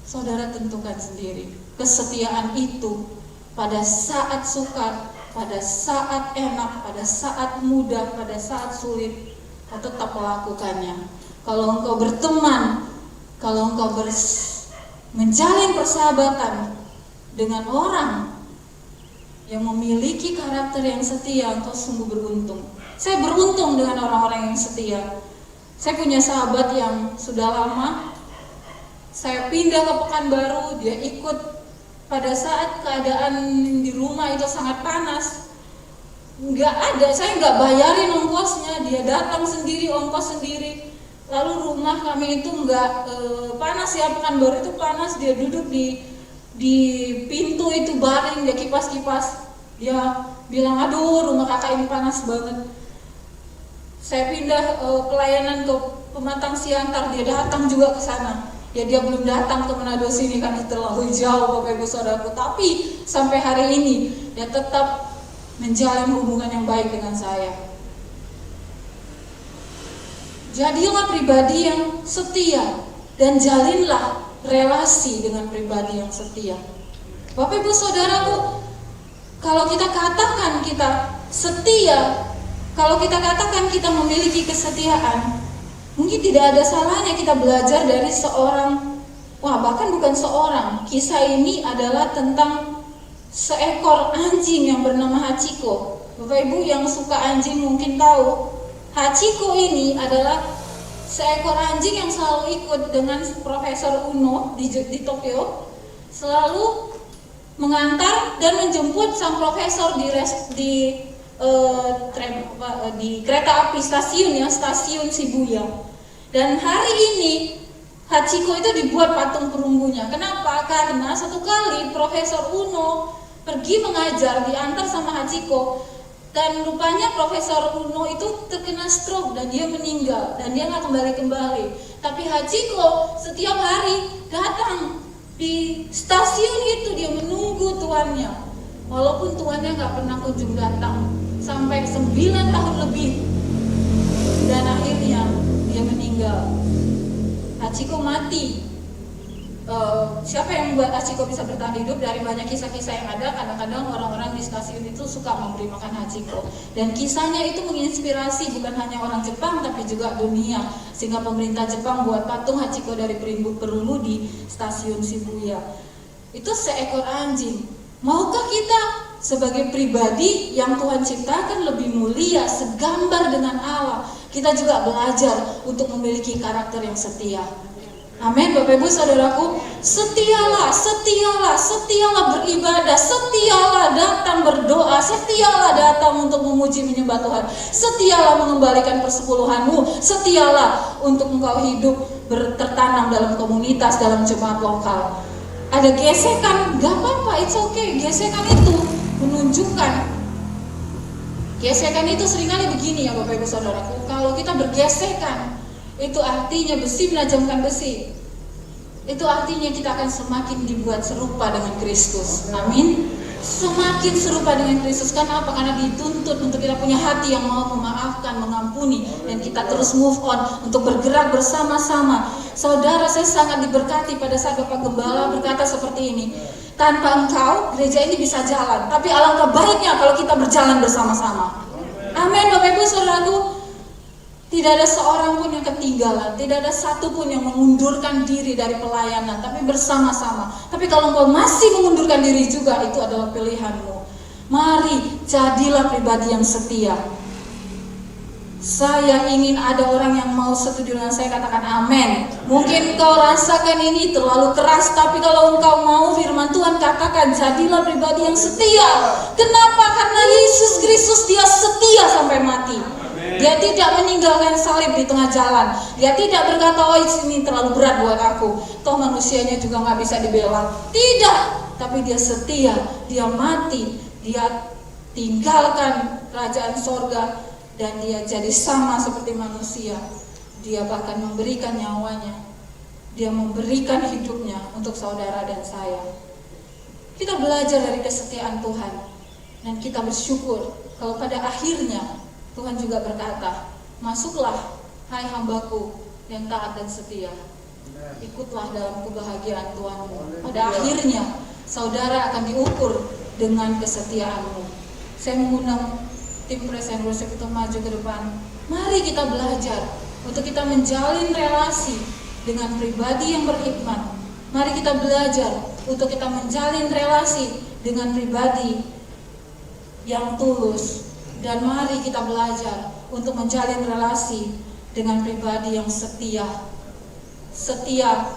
Saudara tentukan sendiri. Kesetiaan itu pada saat sukar, pada saat enak, pada saat mudah, pada saat sulit, kau tetap melakukannya. Kalau engkau berteman, kalau engkau menjalin persahabatan dengan orang yang memiliki karakter yang setia, engkau sungguh beruntung. Saya beruntung dengan orang-orang yang setia. Saya punya sahabat yang sudah lama. Saya pindah ke Pekanbaru, dia ikut pada saat keadaan di rumah itu sangat panas. Saya nggak bayarin ongkosnya, dia datang sendiri, ongkos sendiri. Lalu rumah kami itu nggak panas ya, Pekanbaru itu panas, dia duduk di pintu itu baring, dia kipas-kipas. Dia bilang, aduh rumah kakak ini panas banget. Saya pindah pelayanan ke Pematang Siantar, dia datang juga ke sana. Ya dia belum datang ke Manado sini karena terlalu jauh Bapak Ibu Saudaraku. Tapi sampai hari ini dia tetap menjalin hubungan yang baik dengan saya. Jadilah pribadi yang setia dan jalinlah relasi dengan pribadi yang setia. Bapak Ibu Saudaraku, kalau kita katakan kita setia, kalau kita katakan kita memiliki kesetiaan, mungkin tidak ada salahnya kita belajar dari seorang, bahkan bukan seorang, kisah ini adalah tentang seekor anjing yang bernama Hachiko. Bapak Ibu yang suka anjing mungkin tahu, Hachiko ini adalah seekor anjing yang selalu ikut dengan Profesor Uno di Tokyo, selalu mengantar dan menjemput sang profesor di kereta api stasiun Shibuya. Dan hari ini Hachiko itu dibuat patung perunggunya. Kenapa? Karena satu kali Profesor Uno pergi mengajar, diantar sama Hachiko, dan rupanya Profesor Uno itu terkena stroke dan dia meninggal dan dia nggak kembali. Tapi Hachiko setiap hari datang di stasiun itu, dia menunggu tuannya, walaupun tuannya nggak pernah kunjung datang sampai 9 tahun lebih, dan akhirnya dia meninggal. Hachiko mati. Siapa yang membuat Hachiko bisa bertahan hidup? Dari banyak kisah-kisah yang ada, kadang-kadang orang-orang di stasiun itu suka memberi makan Hachiko, dan kisahnya itu menginspirasi bukan hanya orang Jepang tapi juga dunia, sehingga pemerintah Jepang buat patung Hachiko dari perunggu di stasiun Shibuya. Itu seekor anjing. Maukah kita sebagai pribadi yang Tuhan ciptakan lebih mulia, segambar dengan Allah, kita juga belajar untuk memiliki karakter yang setia? Amin, Bapak Ibu Saudaraku. Setialah beribadah, setialah datang berdoa, setialah datang untuk memuji menyembah Tuhan, setialah mengembalikan persepuluhanmu, setialah untuk engkau hidup tertanam dalam komunitas, dalam jemaat lokal. Ada gesekan, gak apa-apa, it's okay. Gesekan itu menunjukkan, gesekan itu seringkali begini ya Bapak Ibu Saudaraku, kalau kita bergesekan, itu artinya besi menajamkan besi. Itu artinya kita akan semakin dibuat serupa dengan Kristus. Amin. Semakin serupa dengan Kristus. Karena apa? Karena dituntut untuk kita punya hati yang mau memaafkan, mengampuni, dan kita terus move on untuk bergerak bersama-sama. Saudara, saya sangat diberkati pada saat Bapak Gembala berkata seperti ini. Tanpa engkau, gereja ini bisa jalan. Tapi alangkah baiknya kalau kita berjalan bersama-sama. Amin, Bapak Ibu Saudaraku. Tidak ada seorang pun yang ketinggalan, tidak ada satu pun yang mengundurkan diri dari pelayanan, tapi bersama-sama. Tapi kalau engkau masih mengundurkan diri juga, itu adalah pilihanmu. Mari, jadilah pribadi yang setia. Saya ingin ada orang yang mau setuju dengan saya, katakan amin. Mungkin kau rasakan ini terlalu keras, tapi kalau engkau mau firman Tuhan, katakan jadilah pribadi yang setia. Kenapa? Karena Yesus Kristus dia setia sampai mati. Dia tidak meninggalkan salib di tengah jalan. Dia tidak berkata, oh ini terlalu berat buat aku, toh manusianya juga gak bisa dibela. Tidak, tapi dia setia. Dia mati, dia tinggalkan kerajaan sorga, dan dia jadi sama seperti manusia. Dia bahkan memberikan nyawanya, dia memberikan hidupnya untuk saudara dan saya. Kita belajar dari kesetiaan Tuhan, dan kita bersyukur kalau pada akhirnya Tuhan juga berkata, masuklah hai hambaku yang taat dan setia, ikutlah dalam kebahagiaan Tuhanmu. Pada akhirnya saudara akan diukur dengan kesetiaanmu. Saya mengundang tim Praise and Worship itu maju ke depan. Mari kita belajar untuk kita menjalin relasi dengan pribadi yang berhikmat. Mari kita belajar untuk kita menjalin relasi dengan pribadi yang tulus. Dan mari kita belajar untuk menjalin relasi dengan pribadi yang setia. Setia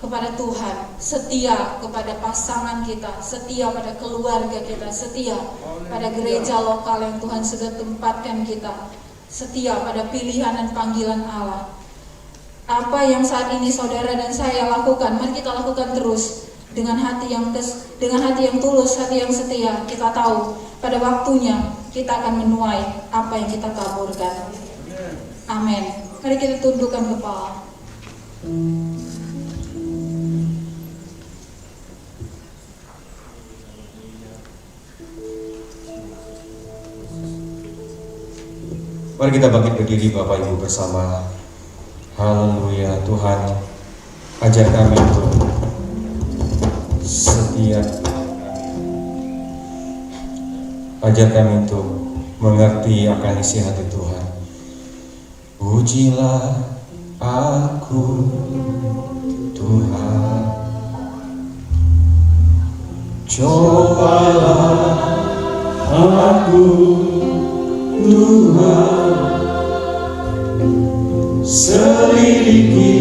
kepada Tuhan, setia kepada pasangan kita, setia pada keluarga kita, setia pada gereja lokal yang Tuhan sudah tempatkan kita, setia pada pilihan dan panggilan Allah. Apa yang saat ini saudara dan saya lakukan, mari kita lakukan terus dengan hati yang tulus, hati yang setia. Kita tahu pada waktunya kita akan menuai apa yang kita taburkan. Amin. Mari kita tundukkan kepala. Mari kita bangkit berdiri Bapak Ibu bersama. Haleluya. Tuhan, ajar kami untuk setia. Ajar kami untuk mengerti akan isi hati Tuhan. Pujilah aku Tuhan, cobalah aku Tuhan, selidiki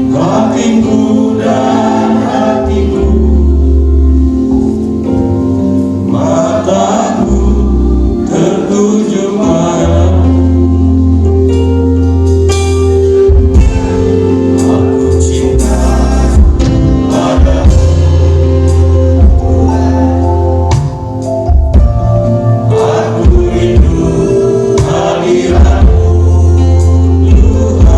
batinku dan hatiku, mataku tertuju padamu. Aku cinta padamu Tuhan, aku rindu hadiratmu Tuhan.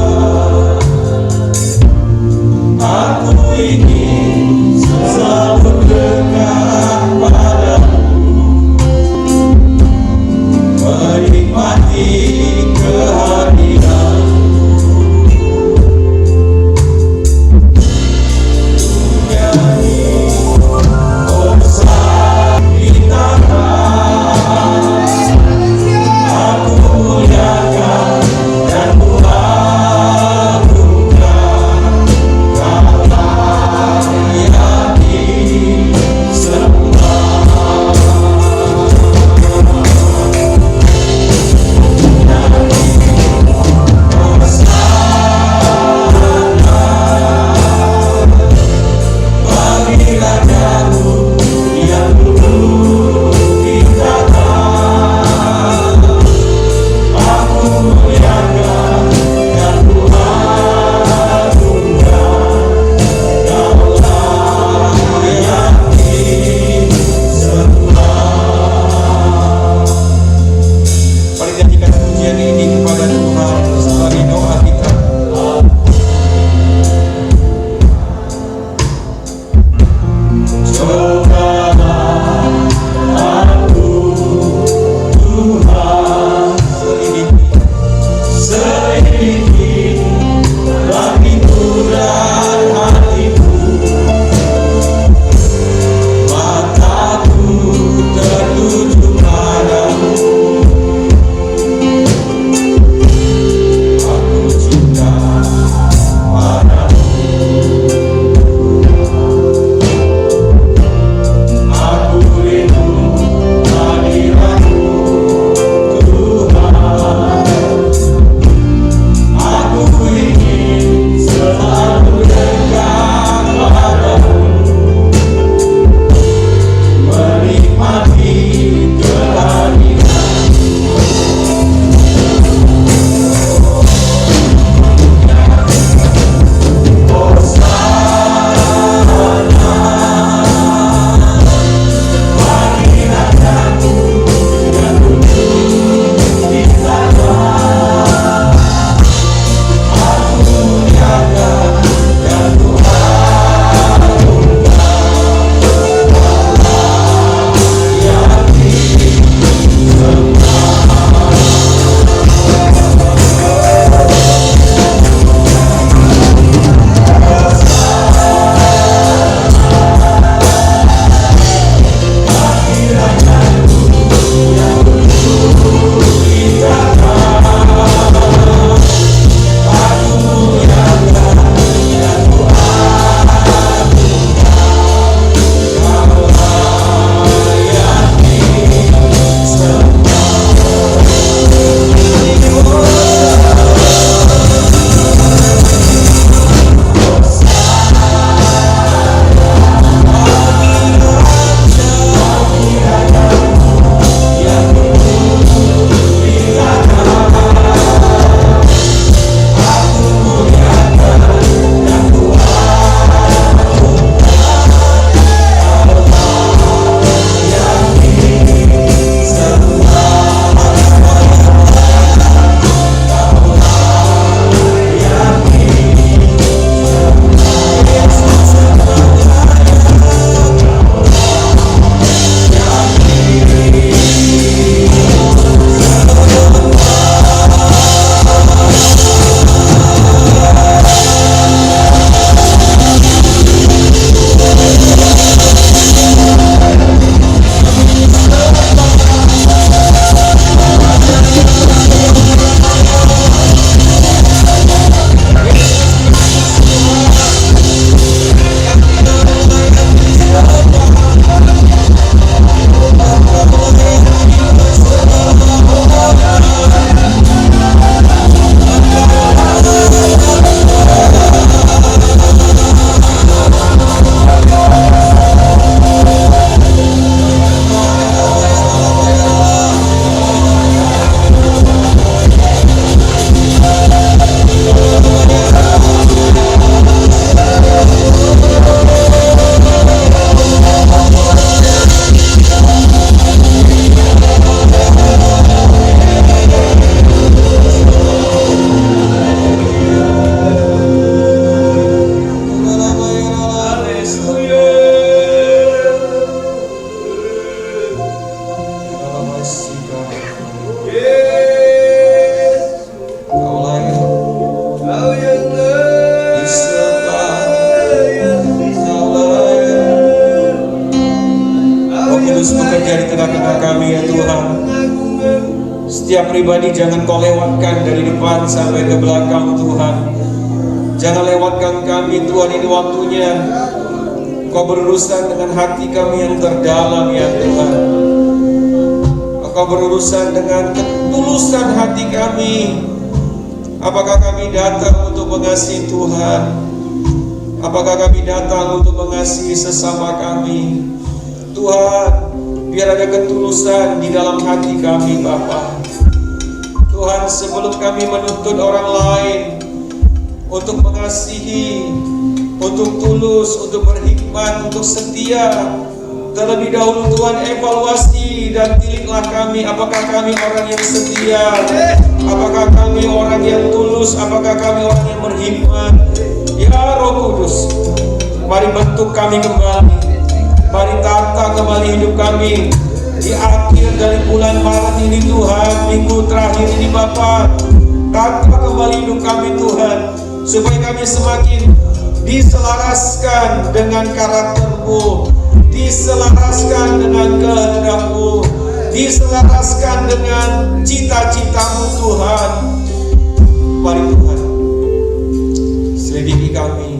Setiap pribadi jangan kau lewatkan dari depan sampai ke belakang Tuhan. Jangan lewatkan kami Tuhan, ini waktunya Kau berurusan dengan hati kami yang terdalam ya Tuhan. Kau berurusan dengan ketulusan hati kami. Apakah kami datang untuk mengasihi Tuhan? Apakah kami datang untuk mengasihi sesama kami? Tuhan, biar ada ketulusan di dalam hati kami Bapa. Tuhan, sebelum kami menuntut orang lain untuk mengasihi, untuk tulus, untuk berhikmat, untuk setia, terlebih dahulu Tuhan evaluasi dan tiliklah kami. Apakah kami orang yang setia? Apakah kami orang yang tulus? Apakah kami orang yang berhikmat? Ya Roh Kudus, mari bentuk kami kembali. Mari tata kembali hidup kami di akhir dari bulan Maret ini Tuhan, minggu terakhir ini Bapa. Tata kembali hidup kami Tuhan, supaya kami semakin diselaraskan dengan karakter-Mu, diselaraskan dengan kehendak-Mu, diselaraskan dengan cita-cita-Mu Tuhan. Mari Tuhan, selidiki kami,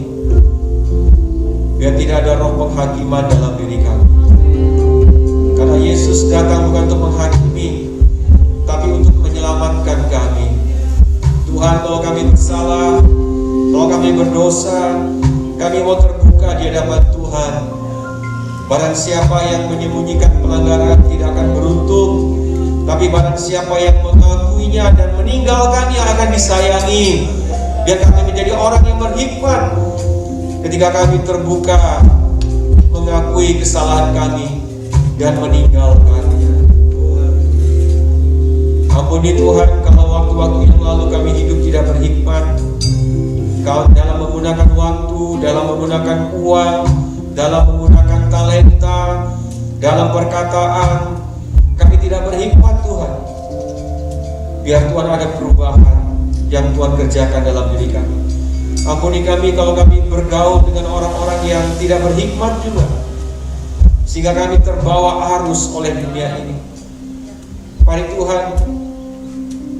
biar tidak ada roh penghakiman dalam diri kami. Karena Yesus datang bukan untuk menghakimi, tapi untuk menyelamatkan kami. Tuhan, kalau kami bersalah, kalau kami berdosa, kami mau terbuka di hadapan Tuhan. Barang siapa yang menyembunyikan pelanggaran tidak akan beruntung, tapi barang siapa yang mengakuinya dan meninggalkannya akan disayangi. Biar kami menjadi orang yang berhikmat ketika kami terbuka mengakui kesalahan kami dan meninggalkannya. Ampuni Tuhan kalau waktu-waktu yang lalu kami hidup tidak berhikmat, Kau dalam menggunakan waktu, dalam menggunakan uang, dalam menggunakan talenta, dalam perkataan, kami tidak berhikmat Tuhan. Biar Tuhan ada perubahan yang Tuhan kerjakan dalam diri kami. Ampuni kami kalau kami bergaul dengan orang-orang yang tidak berhikmat juga, sehingga kami terbawa arus oleh dunia ini. Mari Tuhan,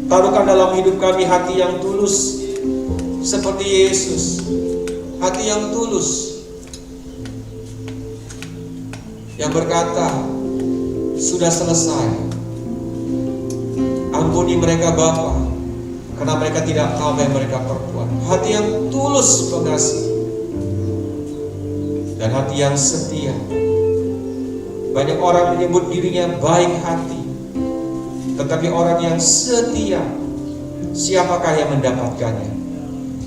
taruhkan dalam hidup kami hati yang tulus seperti Yesus, hati yang tulus yang berkata, sudah selesai. Ampuni mereka Bapa, karena mereka tidak tahu apa yang mereka perbuat. Hati yang tulus mengasihi dan hati yang setia. Banyak orang menyebut dirinya baik hati, tetapi orang yang setia, siapakah yang mendapatkannya?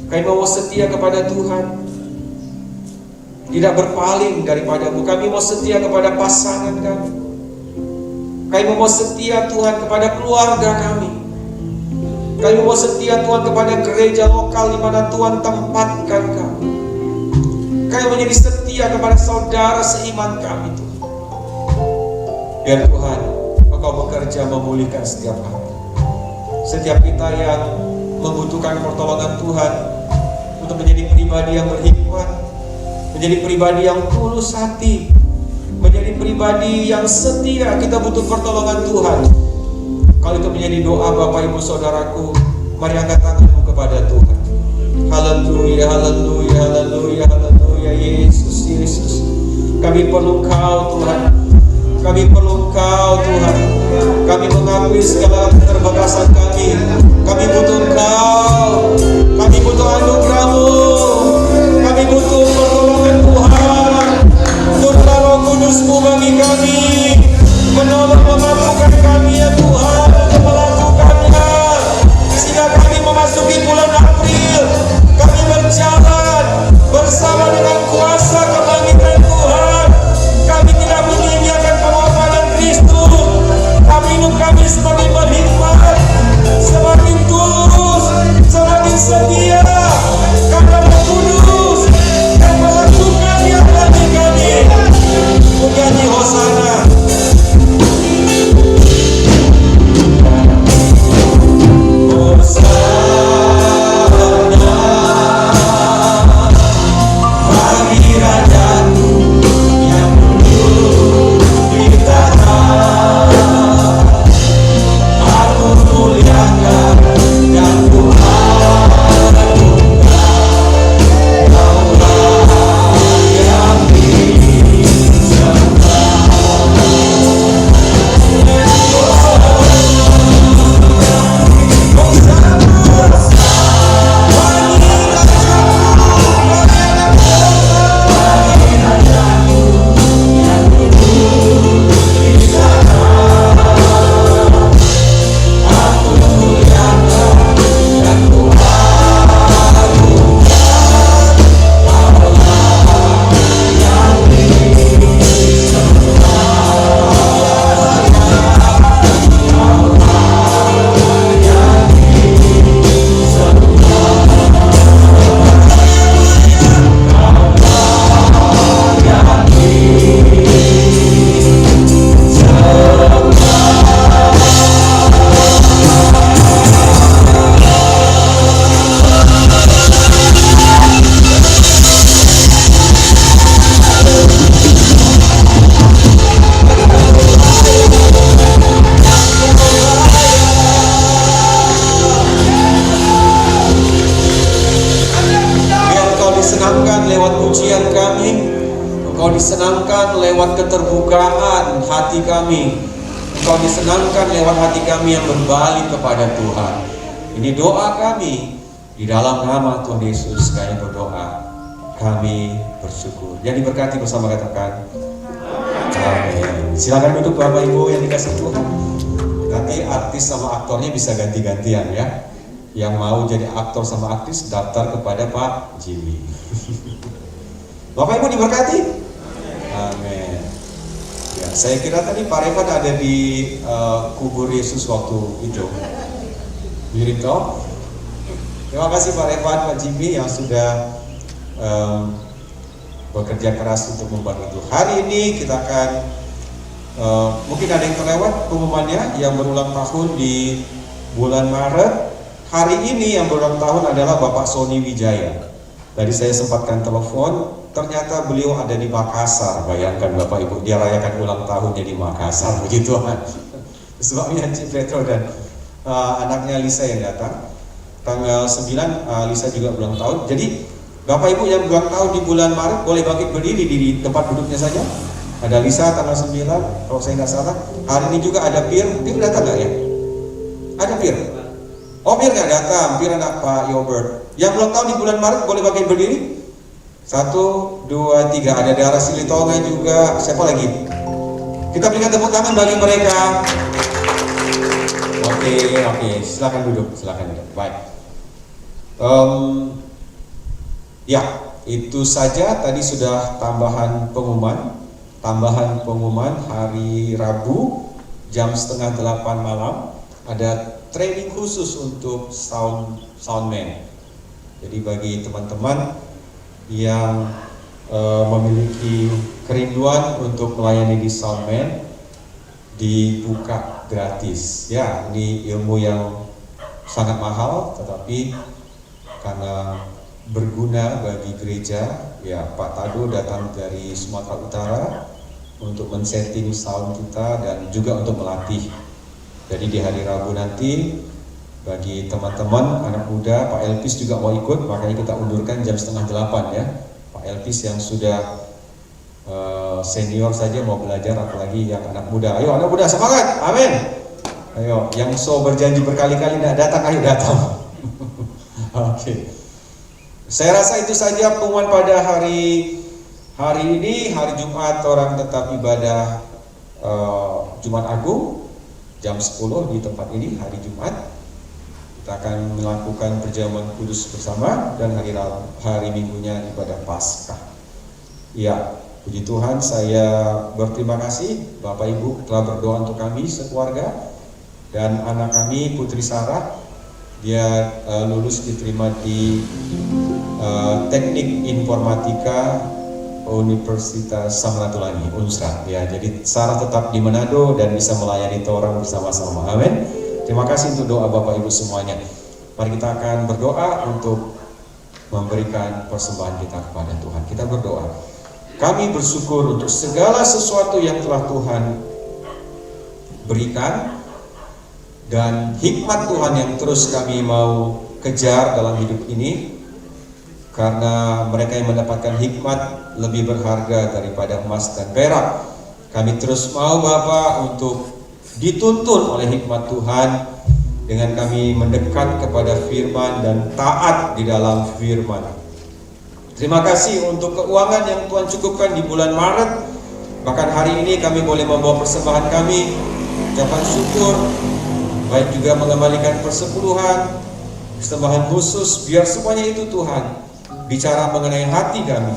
Kami mau setia kepada Tuhan, tidak berpaling daripada-Mu. Kami mau setia kepada pasangan kami. Kami mau setia Tuhan kepada keluarga kami. Kami mau setia Tuhan kepada gereja lokal di mana Tuhan tempatkan kami. Kami menjadi setia kepada saudara seiman kami Tuhan. Biar Tuhan, Engkau bekerja memulihkan setiap hati. Setiap kita yang membutuhkan pertolongan Tuhan untuk menjadi pribadi yang berhikmat, menjadi pribadi yang tulus hati, menjadi pribadi yang setia, kita butuh pertolongan Tuhan. Kalau itu menjadi doa Bapak Ibu Saudaraku, mari angkat tanganmu kepada Tuhan. Haleluya, haleluya, haleluya, haleluya. Yesus, Yesus, kami perlu Kau Tuhan. Kami perlu Kau Tuhan. Kami mengakui segala keterbatasan kami. Kami butuh Kau. Kami butuh anugerah-Mu. Kami butuh pertolongan Tuhan. Turunlah Roh Kudus-Mu bagi kami, menolong memampukan kami ya Tuhan untuk melakukannya, sehingga kami memasuki bulan April, kami berjalan bersama dengan kuasa kebangkitan Tuhan. Kami tidak menyanyiakan pengorbanan Kristus, tapi hidup kami semakin berhikmat, semakin tulus, semakin setia, karena Roh Kudus yang melakukan yang bagi kami. Menyanyi Hosana. disenangkan lewat keterbukaan hati kami. Engkau disenangkan lewat hati kami yang berbalik kepada Tuhan. Ini doa kami. Di dalam nama Tuhan Yesus kami berdoa. Kami bersyukur. Yang diberkati bersama katakan amin. Silakan duduk Bapak Ibu yang dikasih Tuhan. Nanti artis sama aktornya bisa ganti-gantian ya. Yang mau jadi aktor sama artis daftar kepada Pak Jimmy. Bapak Ibu diberkati? Amin. Ya, saya kira tadi Pak Revan ada di kubur Yesus waktu itu. Mirip toh? Terima kasih Pak Revan, Pak Jimmy yang sudah bekerja keras untuk membantu itu. Hari ini kita akan mungkin ada yang terlewat pengumumannya yang berulang tahun di bulan Maret. Hari ini yang berulang tahun adalah Bapak Sony Wijaya. Tadi saya sempatkan telepon, ternyata beliau ada di Makassar. Bayangkan Bapak Ibu, dia rayakan ulang tahunnya di Makassar, begitu kan? Sebabnya Cik Petro dan anaknya Lisa yang datang. Tanggal 9 Lisa juga ulang tahun. Jadi Bapak Ibu yang ulang tahun di bulan Maret boleh bangkit berdiri di tempat duduknya saja. Ada Lisa tanggal 9, kalau saya nggak salah. Hari ini juga ada Pir datang nggak ya? Ada Pir? Oh Pir nggak datang, Pir anak Pak Yobert. Yang ulang tahun di bulan Maret boleh bangkit berdiri? 1, 2, 3. Ada Dara Silitonga juga. Siapa lagi? Kita berikan tepuk tangan bagi mereka. Oke, silakan duduk, Baik. Ya, itu saja. Tadi sudah tambahan pengumuman hari Rabu jam 7:30 malam ada training khusus untuk soundman. Jadi bagi teman-teman yang memiliki kerinduan untuk melayani di soundman, dibuka gratis. Ya, ini ilmu yang sangat mahal, tetapi karena berguna bagi gereja, ya Pak Tado datang dari Sumatera Utara untuk men-setting sound kita dan juga untuk melatih. Jadi di hari Rabu nanti bagi teman-teman anak muda, Pak Elpis juga mau ikut, makanya kita undurkan jam 7:30 ya. Pak Elpis yang sudah senior saja mau belajar, apalagi yang anak muda. Ayo anak muda semangat, amin. Ayo, yang so berjanji berkali-kali tidak datang, ayo datang. Oke. Saya rasa itu saja pengumuman pada hari ini, hari Jumat orang tetap ibadah Jumat Agung jam 10 di tempat ini hari Jumat. Kita akan melakukan perjamuan kudus bersama dan hari Minggunya ibadah Paskah. Ya, puji Tuhan, saya berterima kasih Bapak Ibu telah berdoa untuk kami sekeluarga dan anak kami Putri Sarah. Dia lulus diterima di Teknik Informatika Universitas Samratulangi, Unsra. Ya, jadi Sarah tetap di Manado dan bisa melayani orang bersama-sama. Amin. Terima kasih untuk doa Bapak Ibu semuanya. Mari kita akan berdoa untuk memberikan persembahan kita kepada Tuhan. Kita berdoa. Kami bersyukur untuk segala sesuatu yang telah Tuhan berikan dan hikmat Tuhan yang terus kami mau kejar dalam hidup ini, karena mereka yang mendapatkan hikmat lebih berharga daripada emas dan perak. Kami terus mau Bapa untuk dituntun oleh hikmat Tuhan dengan kami mendekat kepada firman dan taat di dalam firman. Terima kasih untuk keuangan yang Tuhan cukupkan di bulan Maret. Bahkan hari ini kami boleh membawa persembahan kami, ucapan syukur, baik juga mengembalikan persepuluhan, persembahan khusus, biar semuanya itu Tuhan bicara mengenai hati kami.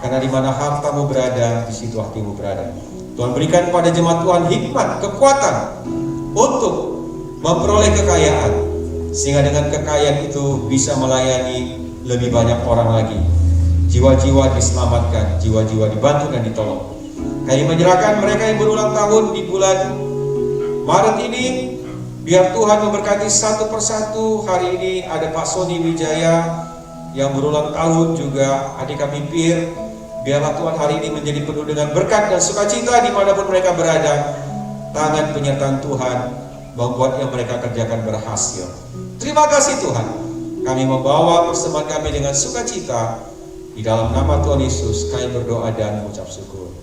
Karena di mana hartamu berada, di situ hatimu berada. Tuhan berikan pada jemaat Tuhan hikmat, kekuatan untuk memperoleh kekayaan, sehingga dengan kekayaan itu bisa melayani lebih banyak orang lagi. Jiwa-jiwa diselamatkan, jiwa-jiwa dibantu dan ditolong. Kami menyerahkan mereka yang berulang tahun di bulan Maret ini, biar Tuhan memberkati satu persatu. Hari ini ada Pak Sony Wijaya yang berulang tahun, juga adik kami Pir. Biarlah Tuhan hari ini menjadi penuh dengan berkat dan sukacita dimanapun mereka berada. Tangan penyertaan Tuhan membuat yang mereka kerjakan berhasil. Terima kasih Tuhan. Kami membawa persembahan kami dengan sukacita Di dalam nama Tuhan Yesus kami berdoa dan mengucap syukur.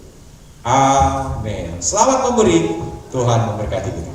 Amin. Selamat memberi, Tuhan memberkati kita.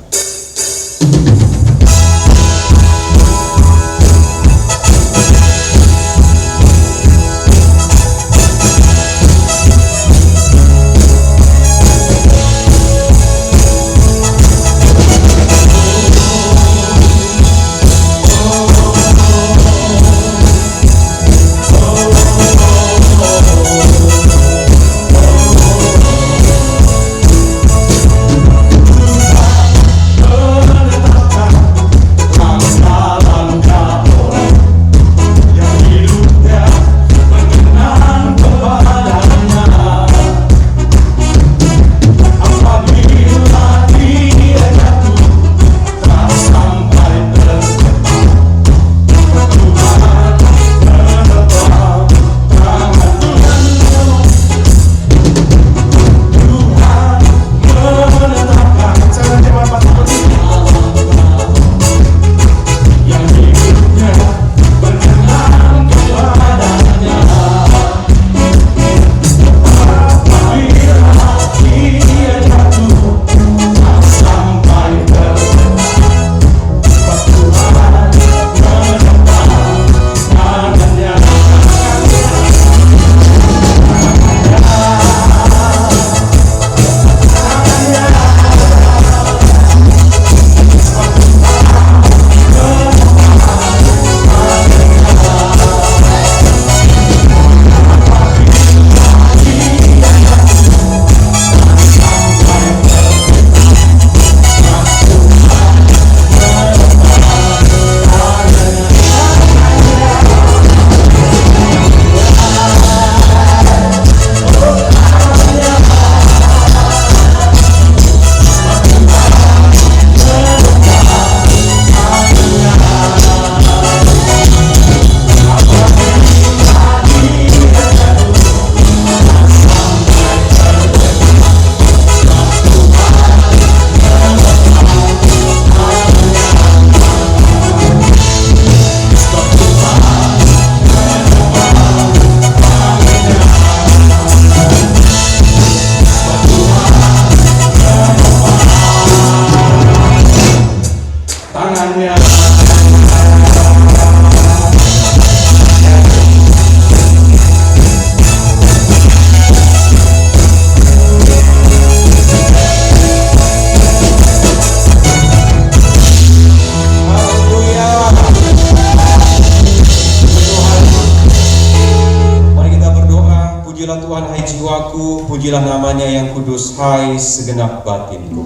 Pujilah namanya yang kudus, hai segenap batinku.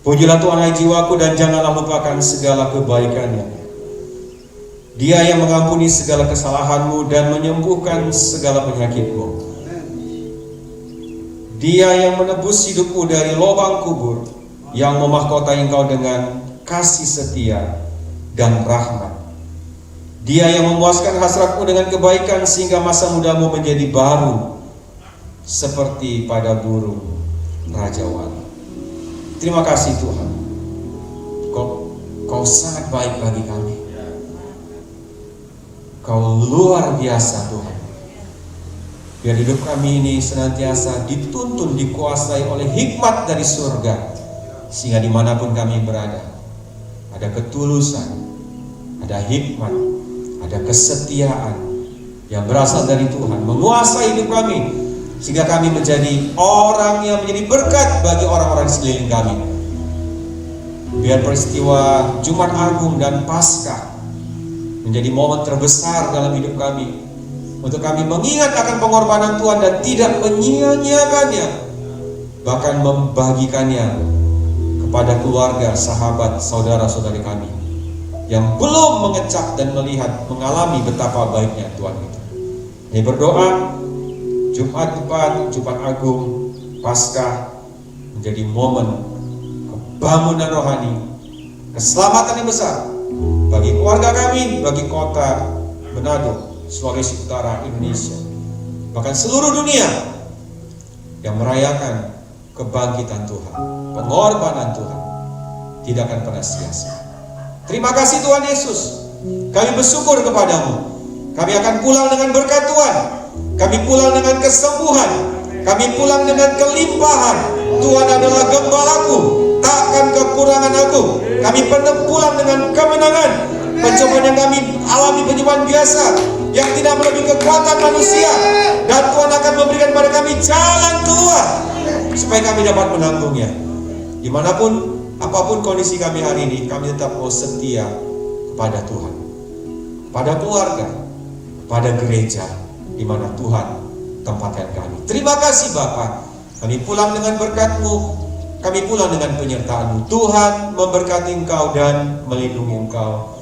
Pujilah Tuhan, hai jiwaku, dan janganlah lupakan segala kebaikannya. Dia yang mengampuni segala kesalahanmu dan menyembuhkan segala penyakitmu. Dia yang menebus hidupmu dari lubang kubur, yang memahkotai engkau dengan kasih setia dan rahmat. Dia yang memuaskan hasratmu dengan kebaikan sehingga masa mudamu menjadi baru seperti pada burung rajawan. Terima kasih Tuhan, Kau sangat baik bagi kami. Kau luar biasa Tuhan. Biar hidup kami ini senantiasa dituntun, dikuasai oleh hikmat dari surga, sehingga dimanapun kami berada, ada ketulusan, ada hikmat, ada kesetiaan yang berasal dari Tuhan menguasai hidup kami, sehingga kami menjadi orang yang menjadi berkat bagi orang-orang di sekeliling kami. Biar peristiwa Jumat Agung dan Paskah menjadi momen terbesar dalam hidup kami, untuk kami mengingat akan pengorbanan Tuhan dan tidak menyia-nyiakannya, bahkan membagikannya kepada keluarga, sahabat, saudara-saudari kami yang belum mengecap dan melihat, mengalami betapa baiknya Tuhan itu. Ini berdoa Jumat depan, Jumat Agung, Paskah menjadi momen kebangunan rohani, keselamatan yang besar bagi keluarga kami, bagi kota Manado, Sulawesi Utara, Indonesia, bahkan seluruh dunia yang merayakan kebangkitan Tuhan, pengorbanan Tuhan tidak akan pernah sia-sia. Terima kasih Tuhan Yesus, kami bersyukur kepadamu. Kami akan pulang dengan berkat Tuhan. Kami pulang dengan kesembuhan. Kami pulang dengan kelimpahan. Tuhan adalah gembalaku, takkan kekurangan aku. Kami pulang dengan kemenangan. Pencobaan yang kami alami pencobaan biasa yang tidak melebihi kekuatan manusia, dan Tuhan akan memberikan kepada kami jalan keluar supaya kami dapat menanggungnya. Dimanapun, apapun kondisi kami hari ini, kami tetap mau setia kepada Tuhan, pada keluarga, pada gereja di mana Tuhan tempatkan kami. Terima kasih Bapa. Kami pulang dengan berkat-Mu, kami pulang dengan penyertaan-Mu. Tuhan memberkati Engkau dan melindungi Engkau.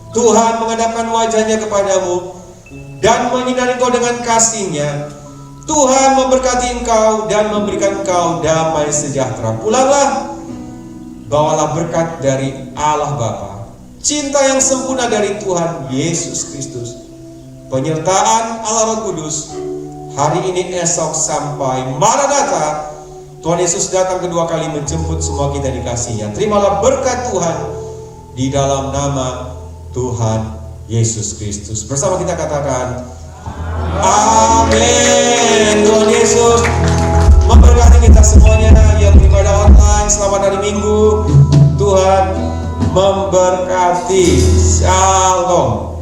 Tuhan menghadapkan wajahnya kepadamu dan menyinari engkau dengan kasih-Nya. Tuhan memberkati engkau dan memberikan engkau damai sejahtera. Pulanglah, bawalah berkat dari Allah Bapa, cinta yang sempurna dari Tuhan Yesus Kristus, penyertaan Allah Roh Kudus, hari ini, esok, sampai Maranatha. Tuhan Yesus datang kedua kali menjemput semua kita di kasih-Nya. Terimalah berkat Tuhan di dalam nama Tuhan Yesus Kristus. Bersama kita katakan amin. Tuhan Yesus memberkati kita semuanya yang beribadah online. Selamat hari Minggu. Tuhan memberkati. Shalom.